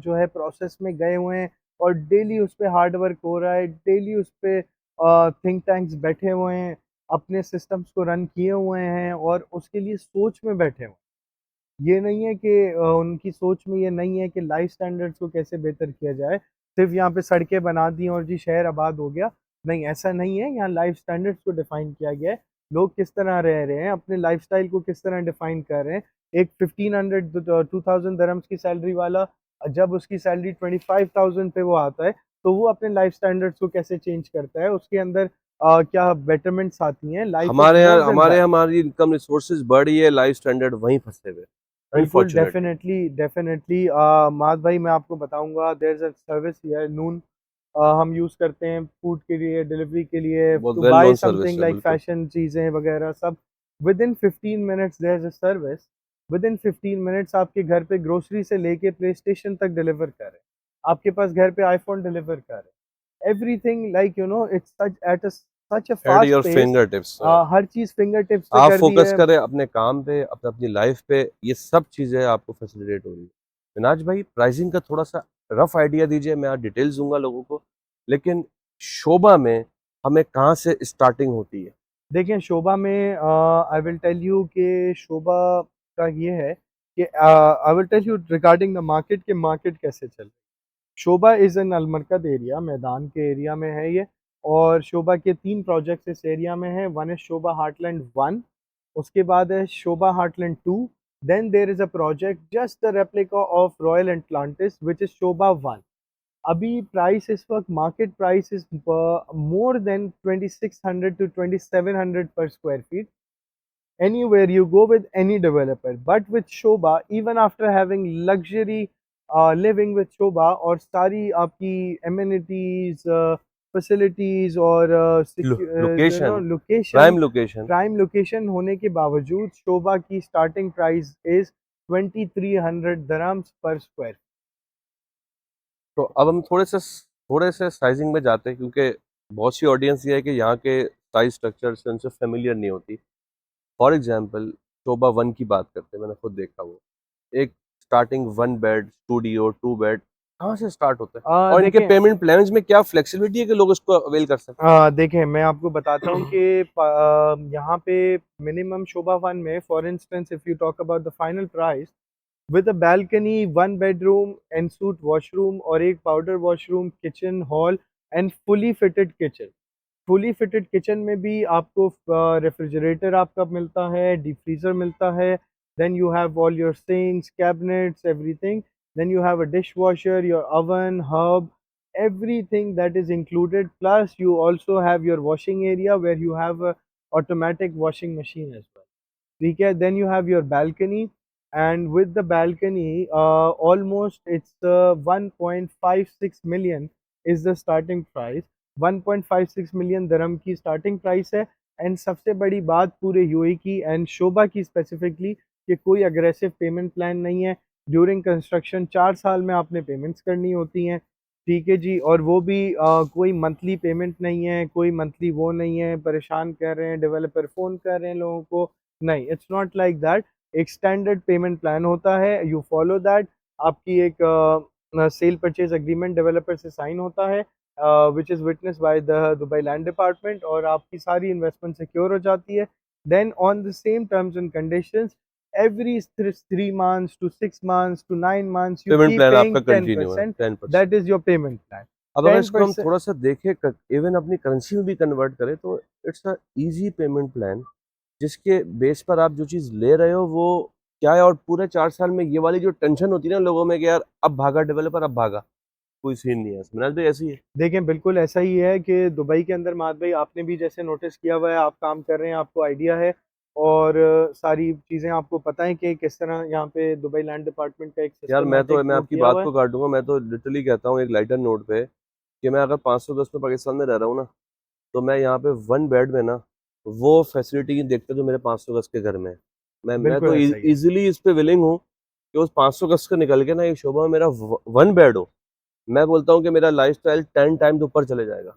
[SPEAKER 1] जो है प्रोसेस में गए हुए हैं। और डेली उस पर हार्ड वर्क हो रहा है, डेली उस पर थिंक टैंक्स बैठे हुए हैं, अपने सिस्टम्स को रन किए हुए हैं और उसके लिए सोच में बैठे हुए हैं। ये नहीं है कि उनकी सोच में ये नहीं है कि लाइफ स्टैंडर्ड्स को कैसे बेहतर किया जाए, सिर्फ यहाँ पे सड़कें बना दी और जी शहर आबाद हो गया। नहीं, ऐसा नहीं है। यहाँ लाइफ स्टैंडर्ड्स को डिफाइन किया गया है। लोग किस तरह रह रहे हैं, अपने लाइफस्टाइल को किस तरह डिफाइन कर रहे हैं। एक 1500 2000 दरम्स की सैलरी वाला, जब उसकी सैलरी 25,000 पे वो आता है, तो वो अपने लाइफ स्टैंडर्ड्स को कैसे चेंज करता है, उसके अंदर क्या बेटरमेंट्स आती हैं। लाइफ इज
[SPEAKER 2] हमारे यहाँ
[SPEAKER 1] मोर देन दैट।
[SPEAKER 2] हमारी इनकम रिसोर्सेज बढ़ी है, लाइफ स्टैंडर्ड वहीं फंसे हुए,
[SPEAKER 1] बिल्कुल,
[SPEAKER 2] अनफॉर्चुनेटली।
[SPEAKER 1] डेफ़िनेटली, डेफ़िनेटली माज़ भाई, मैं आपको बताऊँगा, there is a service here Noon, हम यूज़ करते हैं फूड के लिए, डिलीवरी के लिए,
[SPEAKER 2] बहुत
[SPEAKER 1] too
[SPEAKER 2] well
[SPEAKER 1] by
[SPEAKER 2] known service
[SPEAKER 1] something
[SPEAKER 2] है,
[SPEAKER 1] लाइक
[SPEAKER 2] बिल्कुल।
[SPEAKER 1] फैशन चीज़ें वग़ैरह सब। Within 15 minutes there is a service. Within 15 minutes आपके घर पे ग्रोसरी से लेके प्लेस्टेशन तक डिलीवर कर रहे हैं। आपके पास घर पे आईफ़ोन डिलीवर कर रहे हैं। Everything like it's such at a such a
[SPEAKER 2] at
[SPEAKER 1] fast
[SPEAKER 2] your
[SPEAKER 1] pace.
[SPEAKER 2] Finger tips.
[SPEAKER 1] हर चीज़ फिंगर टिप्स पे
[SPEAKER 2] आप
[SPEAKER 1] कर दी
[SPEAKER 2] फोकस
[SPEAKER 1] है।
[SPEAKER 2] करें अपने काम पे, अपनी लाइफ पे, ये सब चीज़ें आपको फैसिलिटेट हो रही है। मिनाज भाई, प्राइसिंग का थोड़ा सा रफ आइडिया दीजिए, मैं डिटेल्स दूंगा लोगों को, लेकिन शोभा में हमें कहाँ से स्टार्टिंग होती है?
[SPEAKER 1] देखिए, शोभा में आई विल टेल यू कि शोभा का ये है कि I will tell you regarding the market, कि मार्केट कैसे चल। शोभा इज़ इन अलमरकद एरिया, मैदान के एरिया में है ये। और शोभा के 3 प्रोजेक्ट्स इस एरिया में हैं। वन इज़ शोभा हार्टलैंड 1, उसके बाद है Sobha Hartland 2, then there is a project just the replica of Royal Atlantis which is Sobha 1। अभी प्राइस इस वक्त market price is more than 2600 to 2700 per square feet, anywhere you go with any developer. But with Shobha, even after having luxury living with Shobha और सारी आपकी amenities, facilities और
[SPEAKER 2] location,
[SPEAKER 1] location,
[SPEAKER 2] prime location.
[SPEAKER 1] prime location होने के बावजूद शोभा की starting price is 2300 dirhams per square।
[SPEAKER 2] तो अब हम थोड़े से साइजिंग में जाते हैं, क्योंकि बहुत सी ऑडियंस ये है कि यहाँ के साइज स्ट्रक्चर से उनसे फेमिलियर नहीं होती। फॉर एग्जांपल, शोभा 1 की बात करते हैं, मैंने खुद देखा वो एक स्टार्टिंग 1 बेड स्टूडियो 2 बेड कहाँ से स्टार्ट होता है, और इनके
[SPEAKER 1] देखें,
[SPEAKER 2] पेमेंट प्लान्स में क्या फ्लेक्सिबिलिटी है कि लोग इसको अवेल कर सकें?
[SPEAKER 1] देखें, मैं आपको बताता हूँ कि यहाँ पे मिनिमम शोभा वन में, for instance if you talk about the final price, with a balcony, one bedroom and suit washroom और एक powder washroom, kitchen hall and fully fitted kitchen. Fully fitted kitchen में भी आपको रेफ्रिजरेटर आपका मिलता है, deep freezer मिलता है, then you have all your sinks, cabinets, everything, then you have a dish washer, your oven, hob, everything that is included, plus you also have your washing area where you have a automatic washing machine as well, ठीक है। Then you have your balcony, and with the balcony almost it's 1.56 million is the starting price। 1.56 million dirham की starting price है। And सबसे बड़ी बात पूरे UAE की and शोबा की स्पेसिफिकली कि कोई अग्रेसिव पेमेंट प्लान नहीं है। ड्यूरिंग कंस्ट्रक्शन 4 साल में आपने पेमेंट्स करनी होती हैं, ठीक है जी। और वो भी कोई मंथली पेमेंट नहीं है, कोई मंथली वो नहीं है, परेशान कर रहे हैं डेवलपर, फ़ोन कर रहे हैं लोगों को, नहीं, इट्स नॉट लाइक दैट। एक स्टैंडर्ड पेमेंट प्लान होता है, यू फॉलो दैट। आपकी एक सेल परचेज एग्रीमेंट डेवलपर से साइन होता है, which is witness by the Dubai land department, और आपकी सारी इन्वेस्टमेंट सिक्योर हो जाती है। Then on the same terms and conditions, every 3 months to 6 months to 9 months you
[SPEAKER 2] payment
[SPEAKER 1] keep
[SPEAKER 2] plan
[SPEAKER 1] paying
[SPEAKER 2] आपका कंटिन्यू है
[SPEAKER 1] 10%.
[SPEAKER 2] 10%।
[SPEAKER 1] That is your payment plan.
[SPEAKER 2] अब अगर इसको हम
[SPEAKER 1] 10%.
[SPEAKER 2] थोड़ा सा देखें, इवन अपनी करेंसी में भी कन्वर्ट करें, तो it's a easy payment plan, जिसके बेस पर आप जो चीज़ ले रहे हो वो क्या है। और पूरे 4 साल में ये वाली जो टेंशन होती है ना लोगों में कि यार अब भागा डेवलपर, अब भागा, कोई सीन नहीं है इसमें। मिनाज भाई ऐसी है।
[SPEAKER 1] देखें, बिल्कुल ऐसा ही है कि दुबई के अंदर माद भाई, आपने भी जैसे नोटिस किया हुआ है, आप काम कर रहे हैं, आपको आइडिया है, और सारी चीज़ें आपको पता है कि किस तरह यहाँ पे दुबई लैंड डिपार्टमेंट का एक
[SPEAKER 2] यार
[SPEAKER 1] सिस्टमेटिक
[SPEAKER 2] मैं
[SPEAKER 1] वो
[SPEAKER 2] आपकी
[SPEAKER 1] किया
[SPEAKER 2] बात
[SPEAKER 1] हुआ है।
[SPEAKER 2] को काटूंगा, मैं तो लिटरली कहता हूँ एक लाइटर नोट पे कि मैं अगर 500 गज में पाकिस्तान में रह रहा हूँ ना, तो मैं यहाँ पे 1 बेड में ना वो फैसिलिटी नहीं देखता जो मेरे 500 गज के घर में है। मैं
[SPEAKER 1] बिल्कुल
[SPEAKER 2] तो
[SPEAKER 1] ऐसा ही है।
[SPEAKER 2] इजीली इस पे विलिंग हूँ कि उस 500 गज का निकल के ना एक शोबा में मेरा 1 बेड हो। मैं बोलता हूँ कि मेरा लाइफ स्टाइल 10 टाइम्स ऊपर चले जाएगा।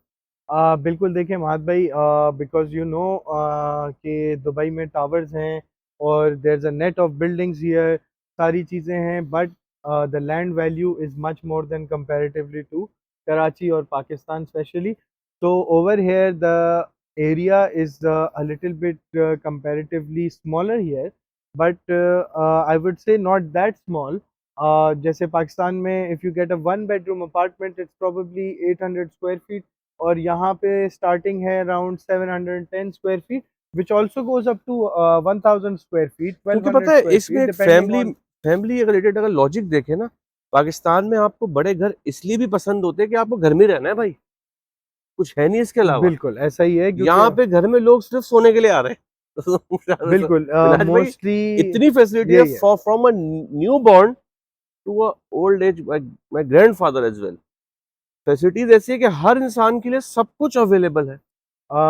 [SPEAKER 1] बिल्कुल देखिए महाद भाई, बिकॉज़ यू नो कि दुबई में टावर्स हैं और there is a net of buildings here, सारी चीज़ें हैं, but the land value is much more than comparatively to Karachi और Pakistan specially. So over here the area is a little bit comparatively smaller here, but I would say not that small. जैसे पाकिस्तान में if you get a one bedroom apartment it's probably 800 square feet, और यहाँ पे starting है around 710 square feet, which also goes up to 1000 square feet,
[SPEAKER 2] क्योंकि
[SPEAKER 1] 1200
[SPEAKER 2] पता है
[SPEAKER 1] square
[SPEAKER 2] इसमें
[SPEAKER 1] feet
[SPEAKER 2] एक
[SPEAKER 1] depending
[SPEAKER 2] family
[SPEAKER 1] on।
[SPEAKER 2] Family related अगर लॉजिक देखे ना, पाकिस्तान में आपको बड़े घर इसलिए भी पसंद होते हैं कि आपको घर में रहना है भाई, कुछ है नहीं इसके अलावा।
[SPEAKER 1] बिल्कुल ऐसा ही है क्योंकि
[SPEAKER 2] यहाँ पे घर में लोग सिर्फ सोने के लिए आ रहे हैं।
[SPEAKER 1] बिल्कुल
[SPEAKER 2] मिनाज भाई,
[SPEAKER 1] मोस्टली
[SPEAKER 2] इतनी फैसिलिटी है
[SPEAKER 1] यही है।
[SPEAKER 2] From a new born to a old age, my grandfather as well. Facilities ऐसी है कि हर इंसान के लिए सब कुछ अवेलेबल है।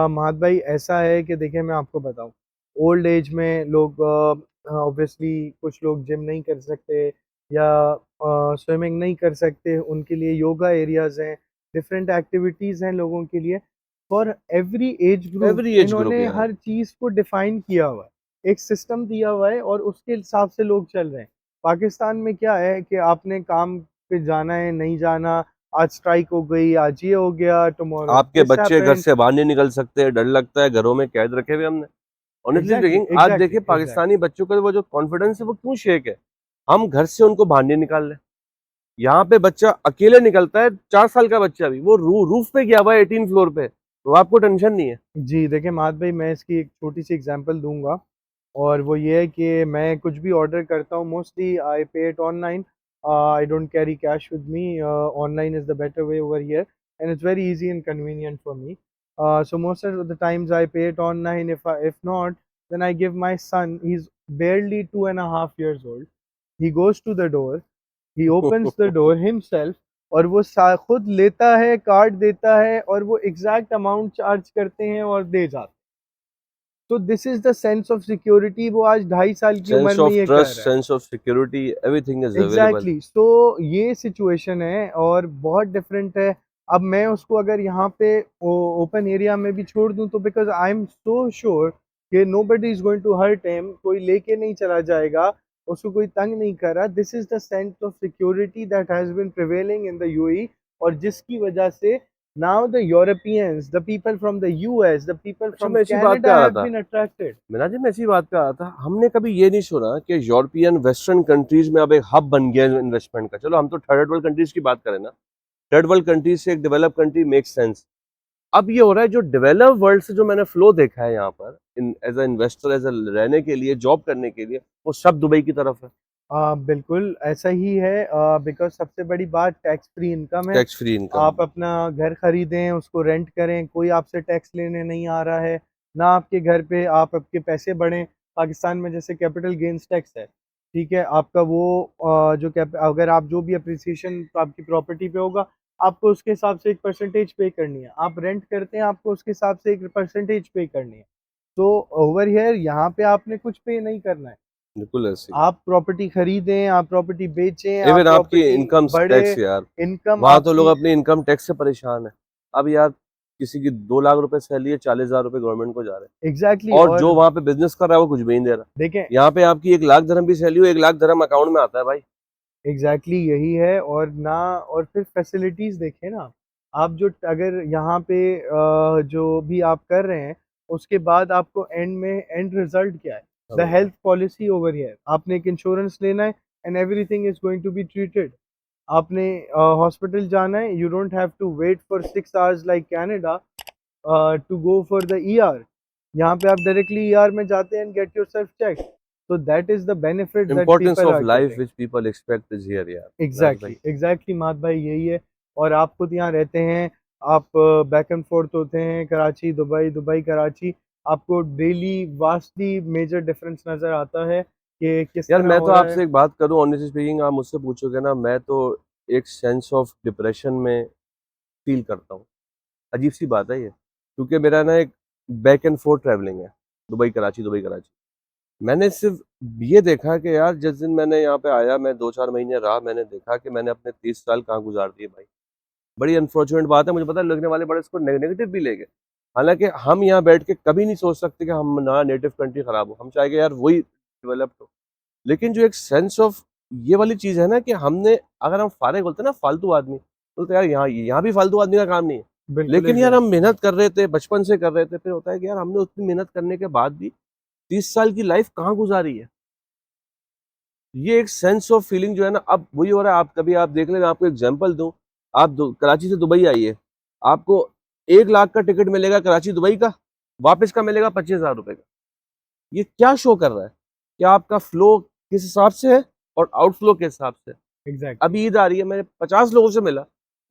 [SPEAKER 1] महात भाई ऐसा है कि देखिए मैं आपको बताऊं, ओल्ड एज में लोग ऑब्वियसली कुछ लोग जिम नहीं कर सकते या स्विमिंग नहीं कर सकते, उनके लिए योगा एरियाज हैं, डिफरेंट एक्टिविटीज़ हैं लोगों के लिए। For every age group
[SPEAKER 2] every age group
[SPEAKER 1] इन्होंने
[SPEAKER 2] यार।
[SPEAKER 1] हर चीज़ को डिफाइन किया हुआ है, एक सिस्टम दिया हुआ है और उसके हिसाब से लोग चल रहे हैं। पाकिस्तान में क्या है कि आपने काम पे जाना है, नहीं जाना, आज स्ट्राइक हो गई, आज ये हो गया, टुमारो
[SPEAKER 2] आपके
[SPEAKER 1] दिस
[SPEAKER 2] बच्चे घर
[SPEAKER 1] हैपेंड।
[SPEAKER 2] से बाहर नहीं निकल सकते, डर लगता है, घरों में कैद रखे हुए हमने। ऑनेस्टली
[SPEAKER 1] एग्ज़ैक्टली,
[SPEAKER 2] स्पीकिंग, आज
[SPEAKER 1] एग्ज़ैक्टली,
[SPEAKER 2] देखिए
[SPEAKER 1] एग्ज़ैक्टली।
[SPEAKER 2] पाकिस्तानी बच्चों का वो जो कॉन्फिडेंस है वो क्यों शेक है। हम घर से उनको बाहर नहीं निकाल रहे। यहाँ पे बच्चा अकेले निकलता है, 4 साल का बच्चा भी, वो रूफ पे गया हुआ है 18 फ्लोर पे, तो आपको टेंशन नहीं है।
[SPEAKER 1] जी, देखिए मात भाई, मैं इसकी एक छोटी-सी एग्ज़ाम्पल दूँगा, और वो ये है कि मैं कुछ भी ऑर्डर करता हूँ मोस्टली आई पे it online. I don't carry cash with me, online is the better way over here and it's very easy and convenient for me. So most of the times I pay it online. If not, then I give my son, he's barely 2.5 years old. He goes to the door, he opens the door himself, और वो खुद लेता है, card देता है, और वो exact amount charge करते हैं और दे जाते हैं। तो this is the sense of security, वो आज 2.5 साल की उम्र
[SPEAKER 2] सेंस
[SPEAKER 1] में
[SPEAKER 2] ऑफ
[SPEAKER 1] ये कर
[SPEAKER 2] ट्रस्ट,
[SPEAKER 1] रहा है।
[SPEAKER 2] Sense of security, everything is available.
[SPEAKER 1] Exactly, so ये सिचुएशन है और बहुत डिफरेंट है। अब मैं उसको अगर यहाँ पे ओपन एरिया में भी छोड़ दूँ तो because I am so sure कि nobody is going to hurt him, कोई लेके नहीं चला जाएगा, उसको कोई तंग नहीं कर रहा। This is the sense of security that has been prevailing in the UAE, और जिसकी वजह से now the Europeans, the people from the US, the people
[SPEAKER 2] अच्छा,
[SPEAKER 1] फ्रॉम
[SPEAKER 2] मैं इसी बात पे
[SPEAKER 1] कनाडा
[SPEAKER 2] आ रहा
[SPEAKER 1] हैव
[SPEAKER 2] था।
[SPEAKER 1] Been attracted.
[SPEAKER 2] मिना जी, मैं इसी बात पे आ रहा था, हमने कभी ये नहीं सुना कि यूरोपियन वेस्टर्न कंट्रीज में अब एक हब बन गया है इन्वेस्टमेंट का। चलो हम तो थर्ड वर्ल्ड कंट्रीज की बात करें ना, थर्ड वर्ल्ड कंट्रीज से एक डेवलप कंट्री मेक सेंस। अब ये हो रहा है, जो डेवलप वर्ल्ड से जो मैंने फ्लो देखा है यहाँ पर in as a investor, as a रहने के लिए, जॉब करने के लिए, वो सब दुबई की तरफ है।
[SPEAKER 1] बिल्कुल ऐसा ही है, बिकॉज़ सबसे बड़ी बात टैक्स फ्री इनकम है।
[SPEAKER 2] Tax free income.
[SPEAKER 1] आप अपना घर खरीदें, उसको रेंट करें, कोई आपसे टैक्स लेने नहीं आ रहा है, ना आपके घर पे आप आपके पैसे बढ़ें। पाकिस्तान में जैसे कैपिटल गेन्स टैक्स है, ठीक है? आपका वो जो कैप अगर आप जो भी एप्रिसिएशन आपकी प्रॉपर्टी पे होगा, आपको उसके हिसाब से एक परसेंटेज पे करनी है। आप रेंट करते हैं, आपको उसके हिसाब से एक परसेंटेज पे करनी है। तो ओवर हियर यहाँ पे आपने कुछ पे नहीं करना है।
[SPEAKER 2] बिल्कुल ऐसे ही।
[SPEAKER 1] आप प्रॉपर्टी खरीदें, आप प्रॉपर्टी बेचें, आप
[SPEAKER 2] इवन आपकी
[SPEAKER 1] प्रॉपर्टी
[SPEAKER 2] इनकम
[SPEAKER 1] बढ़े,
[SPEAKER 2] टैक्स यार,
[SPEAKER 1] इनकम
[SPEAKER 2] वहाँ तो लोग
[SPEAKER 1] आपकी।
[SPEAKER 2] अपनी इनकम टैक्स से परेशान है। अब यार किसी की 2 लाख रुपए सैलरी है, 40,000 रुपए गवर्नमेंट को जा रहे
[SPEAKER 1] एग्ज़ैक्टली।
[SPEAKER 2] हैं और
[SPEAKER 1] और
[SPEAKER 2] जो वहाँ पे बिज़नेस कर रहा है वो कुछ भी नहीं दे रहा।
[SPEAKER 1] देखें,
[SPEAKER 2] यहाँ पे आपकी 1 लाख दिरहम भी सैलरी हो, 1 लाख दिरहम अकाउंट में आता है भाई।
[SPEAKER 1] एग्ज़ैक्टली यही है। और ना, और फिर फैसिलिटीज़ देखें ना, आप जो अगर यहाँ पे जो भी आप कर रहे हैं, उसके बाद आपको एंड में एंड रिज़ल्ट क्या है?
[SPEAKER 2] हाँ
[SPEAKER 1] द
[SPEAKER 2] भाई।
[SPEAKER 1] हेल्थ पॉलिसी ओवर हियर, आपने एक इंश्योरेंस लेना है and everything is going to be treated. आपने हॉस्पिटल जाना है, you don't have to wait for 6 hours like Canada to go for the ER. यहाँ पे आप डायरेक्टली ईआर में जाते हैं and get yourself checked. So that is the benefit that
[SPEAKER 2] importance
[SPEAKER 1] people
[SPEAKER 2] of
[SPEAKER 1] are
[SPEAKER 2] life
[SPEAKER 1] getting.
[SPEAKER 2] Which people expect is here यार, राज भाई।
[SPEAKER 1] Exactly मात भाई, यही है। और आप खुद यहाँ रहते हैं, आप बैक एंड फोर्थ होते हैं, कराची दुबई, दुबई कराची, आपको डेली वास्टली मेजर डिफरेंस नज़र आता है कि किस
[SPEAKER 2] यार
[SPEAKER 1] तरह
[SPEAKER 2] मैं
[SPEAKER 1] हो
[SPEAKER 2] तो
[SPEAKER 1] रहा है।
[SPEAKER 2] आपसे एक बात करूँ ऑनेस्टली स्पीकिंग, आप मुझसे पूछोगे ना, मैं तो एक सेंस ऑफ डिप्रेशन में फ़ील करता हूँ। अजीब-सी बात है ये, क्योंकि मेरा ना एक बैक एंड फोर्थ ट्रैवलिंग है, दुबई कराची, दुबई कराची। मैंने सिर्फ़ ये देखा कि यार जिस दिन मैंने यहाँ पे आया, मैं 2-4 महीने रहा, मैंने देखा कि मैंने अपने 30 साल कहाँ गुज़ार दिए भाई। बड़ी अनफॉर्चुनेट बात है, मुझे पता है लिखने वाले बड़े इसको नेगेटिव भी ले गए। हालाँकि हम यहाँ बैठ के कभी नहीं सोच सकते कि हम हमारा नेटिव कंट्री खराब हो, हम चाहेंगे यार वही डेवलप्ड हो। लेकिन जो एक सेंस ऑफ ये वाली चीज़ है ना कि हमने, अगर हम फारिग बोलते हैं ना फालतू आदमी, बोलते हैं यार यहाँ यहाँ भी फालतू आदमी का काम नहीं है।
[SPEAKER 1] बिल्कुल
[SPEAKER 2] लेकिन यार हम
[SPEAKER 1] एग्जैक्टली।
[SPEAKER 2] मेहनत कर रहे थे, बचपन से कर रहे थे, फिर होता है कि यार हमने उतनी मेहनत करने के बाद भी 30 साल की लाइफ कहाँ गुज़ारी है। ये एक सेंस ऑफ फीलिंग जो है ना, अब वही हो रहा है। आप कभी आप देख लें, मैं आपको एग्जांपल दूँ, आप कराची से दुबई आइए, आपको 1 लाख का टिकट मिलेगा कराची दुबई का, वापस का मिलेगा 25,000 रुपए का। ये क्या शो कर रहा है? कि आपका फ्लो किस हिसाब से है और आउटफ्लो किस हिसाब से है।
[SPEAKER 1] एग्जैक्टली।
[SPEAKER 2] अभी ईद आ रही है, मैंने 50 लोगों से मिला,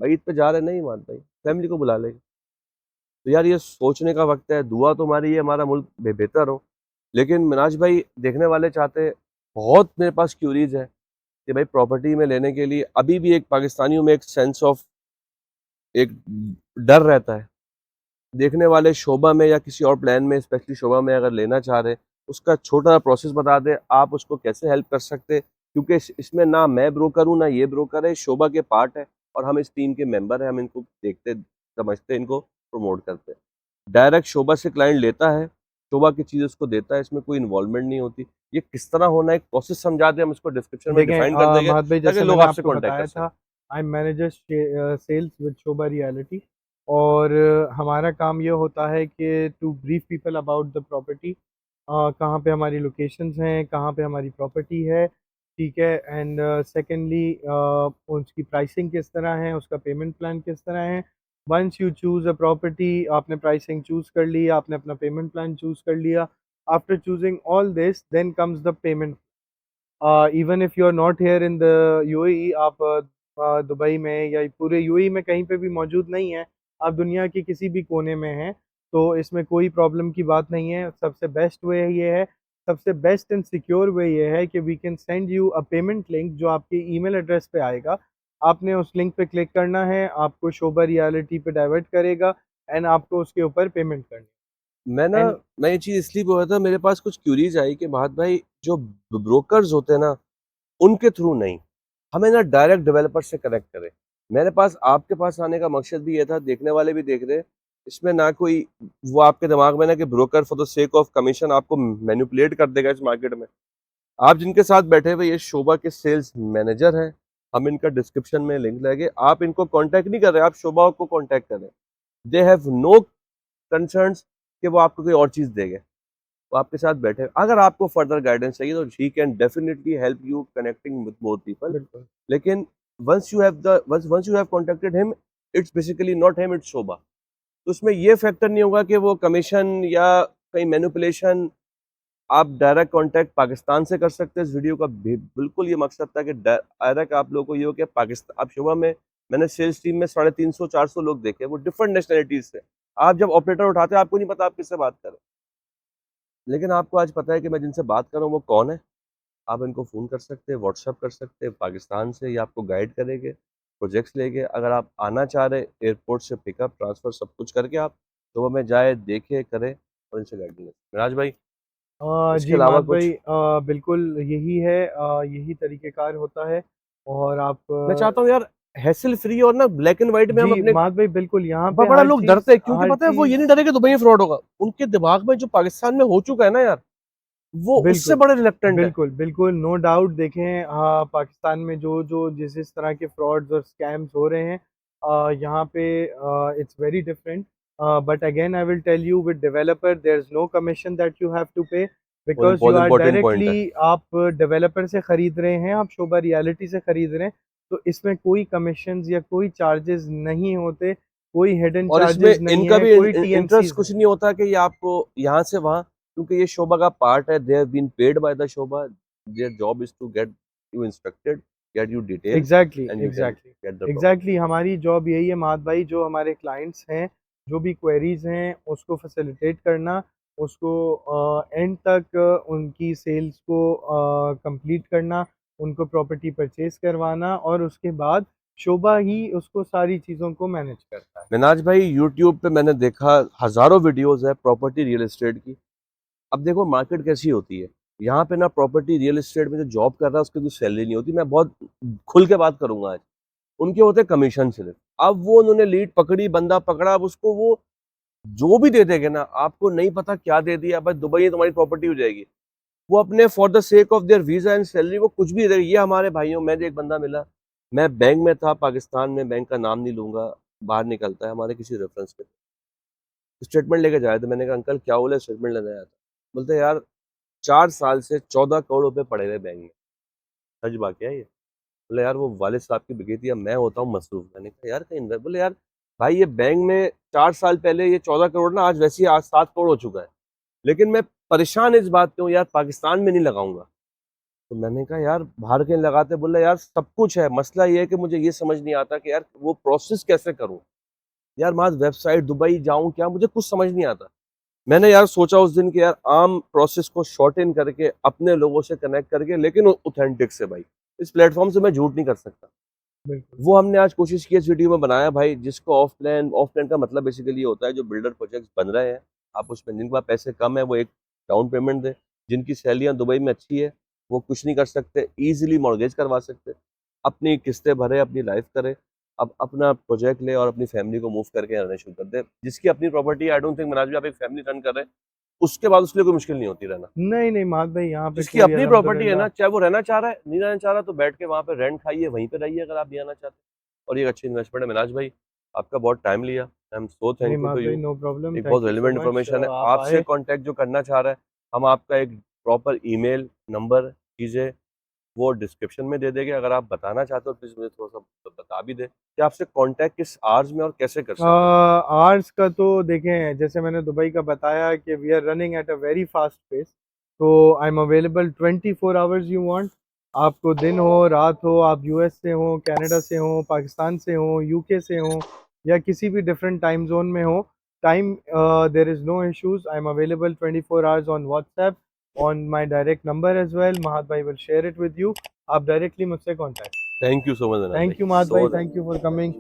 [SPEAKER 2] भाई ईद पे जा रहे हैं, नहीं मान भाई, फैमिली को बुला लेंगे। तो यार ये सोचने का वक़्त है, दुआ तो हमारी है हमारा मुल्क बेहतर हो। लेकिन मिनाज भाई, देखने वाले चाहते हैं, बहुत मेरे पास क्यूरीज़ है कि भाई प्रॉपर्टी में लेने के लिए अभी भी एक पाकिस्तानियों में एक सेंस ऑफ एक डर रहता है। देखने वाले शोबा में या किसी और प्लान में, स्पेशली शोबा में अगर लेना चाह रहे हैं, उसका छोटा प्रोसेस बता दें, आप उसको कैसे हेल्प कर सकते हैं? क्योंकि इसमें ना मैं ब्रोकर हूँ, ना ये ब्रोकर है, शोबा के पार्ट है और हम इस टीम के मेंबर हैं, हम इनको देखते, समझते, इनको प्रमोट करते हैं। डायरेक्ट शोबा से क्लाइंट लेता है, शोबा की चीज़ उसको देता है, इसमें कोई इन्वॉल्वमेंट नहीं होती। ये किस तरह होना है, एक प्रोसेस समझा दें, हम इसको डिस्क्रिप्शन में
[SPEAKER 1] देखें
[SPEAKER 2] डिफाइन कर देंगे,
[SPEAKER 1] महत भाई,
[SPEAKER 2] ताकि
[SPEAKER 1] जैसे
[SPEAKER 2] लोग
[SPEAKER 1] मैंने
[SPEAKER 2] आपसे
[SPEAKER 1] आपको
[SPEAKER 2] कॉन्टैक्ट कर
[SPEAKER 1] बताया
[SPEAKER 2] सकें।
[SPEAKER 1] था, I am manager sales with Sobha realty. और हमारा काम ये होता है कि to brief people about the property, कहाँ पे हमारी लोकेशंस हैं, कहाँ पे हमारी प्रॉपर्टी है, ठीक है। एंड सेकेंडली उसकी प्राइसिंग किस तरह है, उसका पेमेंट प्लान किस तरह है। Once you choose a property, आपने प्राइसिंग चूज़ कर ली, आपने अपना पेमेंट प्लान चूज़ कर लिया। After choosing all this, then comes the payment. Even if you are not here in the UAE, आप दुबई में या पूरे यूएई में कहीं पे भी मौजूद नहीं हैं, आप दुनिया के किसी भी कोने में हैं, तो इसमें कोई प्रॉब्लम की बात नहीं है। सबसे बेस्ट वे ये है, सबसे बेस्ट एंड सिक्योर वे ये है कि we can send you a payment link जो आपके ईमेल एड्रेस पे आएगा। आपने उस लिंक पे क्लिक करना है, आपको शोभा रियलिटी पे डाइवर्ट करेगा एंड आपको उसके ऊपर पेमेंट करनी
[SPEAKER 2] मैं ना
[SPEAKER 1] है। एंड
[SPEAKER 2] मैं ये चीज़ इसलिए बोल रहा था, मेरे पास कुछ क्यूरीज़ आई कि भात भाई, जो ब्रोकर्स होते हैं ना, उनके थ्रू नहीं, हमें ना डायरेक्ट डेवलपर से कनेक्ट करें। मेरे पास आपके पास आने का मकसद भी ये था, देखने वाले भी देख रहे हैं, इसमें ना कोई वो आपके दिमाग में ना कि broker for the sake of commission आपको मैनिपुलेट कर देगा इस मार्केट में। आप जिनके साथ बैठे हुए ये शोभा के सेल्स मैनेजर हैं, हम इनका डिस्क्रिप्शन में लिंक देंगे, आप इनको कॉन्टैक्ट नहीं कर रहे, आप शोभा को कॉन्टैक्ट करें। दे हैव नो कंसर्न्स कि वो आपको कोई और चीज़ देंगे। वो आपके साथ बैठे, अगर आपको फर्दर गाइडेंस चाहिए तो he can definitely help you connecting with more people.
[SPEAKER 1] बिल्कुल।
[SPEAKER 2] लेकिन once you have contacted him, it's basically not him, it's Shobha. तो उसमें ये फैक्टर नहीं होगा कि वो कमीशन या कहीं मैनिपुलेशन। आप डायरेक्ट कांटेक्ट पाकिस्तान से कर सकते हैं। इस वीडियो का बिल्कुल ये मकसद था कि डायरेक्ट आप लोगों को ये हो कि पाकिस्तान, आप शोभा में, मैंने सेल्स टीम में 350-400 लोग देखे, वो डिफरेंट नेशनलिटीज से। आप जब ऑपरेटर उठाते हैं, आपको नहीं पता आप किससे बात करें, लेकिन आपको आज पता है कि मैं जिनसे बात कर रहा हूँ वो कौन है। आप इनको फ़ोन कर सकते हैं, व्हाट्सएप कर सकते हैं, पाकिस्तान से, ये आपको गाइड करेंगे, प्रोजेक्ट्स लेके। अगर आप आना चाह रहे, एयरपोर्ट से पिकअप, ट्रांसफ़र सब कुछ करके आप सुबह में जाएँ, देखें, करें। और इनसे गाइडेंस। मिराज भाई, इसके
[SPEAKER 1] जी
[SPEAKER 2] अलावा
[SPEAKER 1] माद
[SPEAKER 2] कुछ?
[SPEAKER 1] भाई, बिल्कुल यही है, यही तरीक़ेकार होता है और आप
[SPEAKER 2] मैं चाहता हूँ यार हैसल फ्री और ना ब्लैक एंड व्हाइट में हम
[SPEAKER 1] जी
[SPEAKER 2] अपने,
[SPEAKER 1] माद भाई बिल्कुल यहाँ पे
[SPEAKER 2] बड़ा लोग डरते हैं क्योंकि
[SPEAKER 1] हर
[SPEAKER 2] पता है वो ये
[SPEAKER 1] चीज़
[SPEAKER 2] नहीं डरे कि दुबई में फ्रॉड होगा। उनके दिमाग में जो पाकिस्तान में हो चुका है ना यार, वो उससे
[SPEAKER 1] बिल्कुल,
[SPEAKER 2] बड़े रिलक्टेंट है।
[SPEAKER 1] बिल्कुल, बिल्कुल, नो डाउट। देखें, पाकिस्तान में जो जिस तरह के फ्रॉड्स और स्कैम्स हो रहे हैं, यहाँ पे it's very different. But again I will tell you, with developer there is no commission that you have to pay,
[SPEAKER 2] वो
[SPEAKER 1] बिकॉज़ यू
[SPEAKER 2] बहुत
[SPEAKER 1] आर
[SPEAKER 2] इंपॉर्टेंट पॉइंट है।
[SPEAKER 1] डायरेक्टली आप डेवलपर से खरीद रहे हैं, आप शोभा रियलिटी से खरीद रहे हैं, तो इसमें कोई कमीशंस या कोई चार्जेस नहीं होते, कोई हिडन
[SPEAKER 2] और इसमें
[SPEAKER 1] चार्जेस नहीं
[SPEAKER 2] इनका
[SPEAKER 1] है,
[SPEAKER 2] भी
[SPEAKER 1] कोई
[SPEAKER 2] इंटरेस्ट
[SPEAKER 1] टीएमसीज़
[SPEAKER 2] कुछ
[SPEAKER 1] नहीं
[SPEAKER 2] नहीं होता कि ये आपको यहाँ से वहाँ, क्योंकि ये शोभा का पार्ट है। They have been paid by the Shobha, their job is to get you instructed, get you
[SPEAKER 1] है।
[SPEAKER 2] Details
[SPEAKER 1] exactly,
[SPEAKER 2] and you can
[SPEAKER 1] exactly,
[SPEAKER 2] get the property.
[SPEAKER 1] Exactly हमारी जॉब यही है माद भाई, जो हमारे क्लाइंट्स हैं, जो भी क्वेरीज़ हैं, उसको फैसिलिटेट करना, उसको एंड तक उनकी सेल्स को कंप्लीट करना, उनको प्रॉपर्टी परचेज़ करवाना और उसके बाद शोभा ही उसको सारी चीज़ों को मैनेज करता है।
[SPEAKER 2] मिनाज भाई, यूट्यूब पे मैंने देखा हज़ारों वीडियोज़ है प्रॉपर्टी रियल एस्टेट की। अब देखो मार्केट कैसी होती है, यहाँ पे ना प्रॉपर्टी रियल एस्टेट में जो जॉब कर रहा है उसकी कोई सैलरी नहीं होती। मैं बहुत खुल के बात करूँगा आज। उनके होते हैं कमीशन सिर्फ़। अब वो उन्होंने लीड पकड़ी, बंदा पकड़ा, अब उसको वो जो भी दे देंगे ना, आपको नहीं पता क्या दे दिया, बस दुबई में तुम्हारी प्रॉपर्टी हो जाएगी। वो अपने for the sake of their visa and salary वो कुछ भी दे देंगे। ये हमारे भाइयों में एक बंदा मिला, मैं बैंक में था पाकिस्तान में, बैंक का नाम नहीं लूँगा, बाहर निकलता है हमारे किसी रेफ़रेंस पे। स्टेटमेंट लेके जाए तो मैंने कहा अंकल क्या बोले, स्टेटमेंट लेने आया था। बोलते यार 4 साल से 14 करोड़ रुपए पड़े हुए बैंक में। सच बात क्या है ये? बोले यार वो वालिद साहब की बिकी थी, अब मैं होता हूँ मसरूफ। मैंने कहा यार कहीं बोले यार भाई ये बैंक में 4 साल पहले ये 14 करोड़ ना आज वैसे ही आज 7 करोड़ हो चुका है। लेकिन मैं परेशान इस बात पे हूँ यार, पाकिस्तान में नहीं लगाऊंगा। तो मैंने कहा यार बाहर कहीं लगाते। बोले यार सब कुछ है, मसला ये है कि मुझे ये समझ नहीं आता कि यार वो प्रोसेस कैसे करूँ। यार मैं वेबसाइट दुबई जाऊँ क्या, मुझे कुछ समझ नहीं आता। मैंने यार सोचा उस दिन कि यार आम प्रोसेस को शॉर्टन करके अपने लोगों से कनेक्ट करके, लेकिन ऑथेंटिक से भाई, इस प्लेटफॉर्म से मैं झूठ नहीं कर सकता।
[SPEAKER 1] बिल्कुल,
[SPEAKER 2] वो हमने आज कोशिश की इस वीडियो में बनाया भाई, जिसको ऑफ प्लान का मतलब बेसिकली ये होता है जो बिल्डर प्रोजेक्ट्स बन रहे हैं, आप उसमें जिनके पास पैसे कम है वो एक डाउन पेमेंट दें, जिनकी सैलरियाँ दुबई में अच्छी है वो कुछ नहीं कर सकते, ईजिली मॉर्गेज करवा सकते, अपनी किस्तें भरे, अपनी लाइफ करे, अब अपना प्रोजेक्ट ले और अपनी फैमिली को मूव करके रहना शुरू कर दे। जिसकी अपनी प्रॉपर्टी, आई डोंट थिंक मनाज भी आप एक फैमिली रन कर रहे हैं, उसके बाद उसके लिए कोई मुश्किल नहीं होती रहना।
[SPEAKER 1] नहीं, नहीं माद भाई, यहाँ पे
[SPEAKER 2] जिसकी
[SPEAKER 1] कोई
[SPEAKER 2] अपनी प्रॉपर्टी है
[SPEAKER 1] अल्हम्दुलिल्लाह।
[SPEAKER 2] ना, चाहे वो रहना चाह रहा है, नहीं रहना चाह रहा, तो बैठ के वहाँ पे रेंट खाइए, वहीं पे रहिए अगर आप नहीं आना चाहते। और ये एक अच्छी इन्वेस्टमेंट है। मिनाज भाई, आपका बहुत टाइम लिया, आई एम सो
[SPEAKER 1] नहीं
[SPEAKER 2] थैंकफुल टू
[SPEAKER 1] माद भाई,
[SPEAKER 2] यू।
[SPEAKER 1] नो प्रॉब्लम,
[SPEAKER 2] एक बहुत
[SPEAKER 1] thank you so
[SPEAKER 2] relevant
[SPEAKER 1] much,
[SPEAKER 2] information है।
[SPEAKER 1] आप
[SPEAKER 2] आपसे
[SPEAKER 1] आए।
[SPEAKER 2] कांटेक्ट जो करना चाह रहा है, हम आपका एक प्रॉपर ईमेल नंबर चीज़ें वो डिस्क्रिप्शन में दे देंगे। अगर आप बताना चाहते हो प्लीज़ मुझे थोड़ा सा बता भी दें कि आपसे कांटेक्ट किस आवर्स में और कैसे कर सकते हैं।
[SPEAKER 1] आवर्स का तो देखें, जैसे मैंने दुबई का बताया कि we are running at a very fast pace, तो I am available 24 hours you want. आपको दिन हो, रात हो, आप यूएस से हो, कनाडा से हो, पाकिस्तान से हो, यूके से हो या किसी भी डिफरेंट टाइम जोन में हो, time there is no issues. I am available 24 hours on WhatsApp, on my direct number as well. Mahad भाई will share it with you. आप डायरेक्टली मुझसे contact.
[SPEAKER 2] Thank you so much Minaz भाई,
[SPEAKER 1] थैंक यू महाद भाई,
[SPEAKER 2] so
[SPEAKER 1] thank you for coming.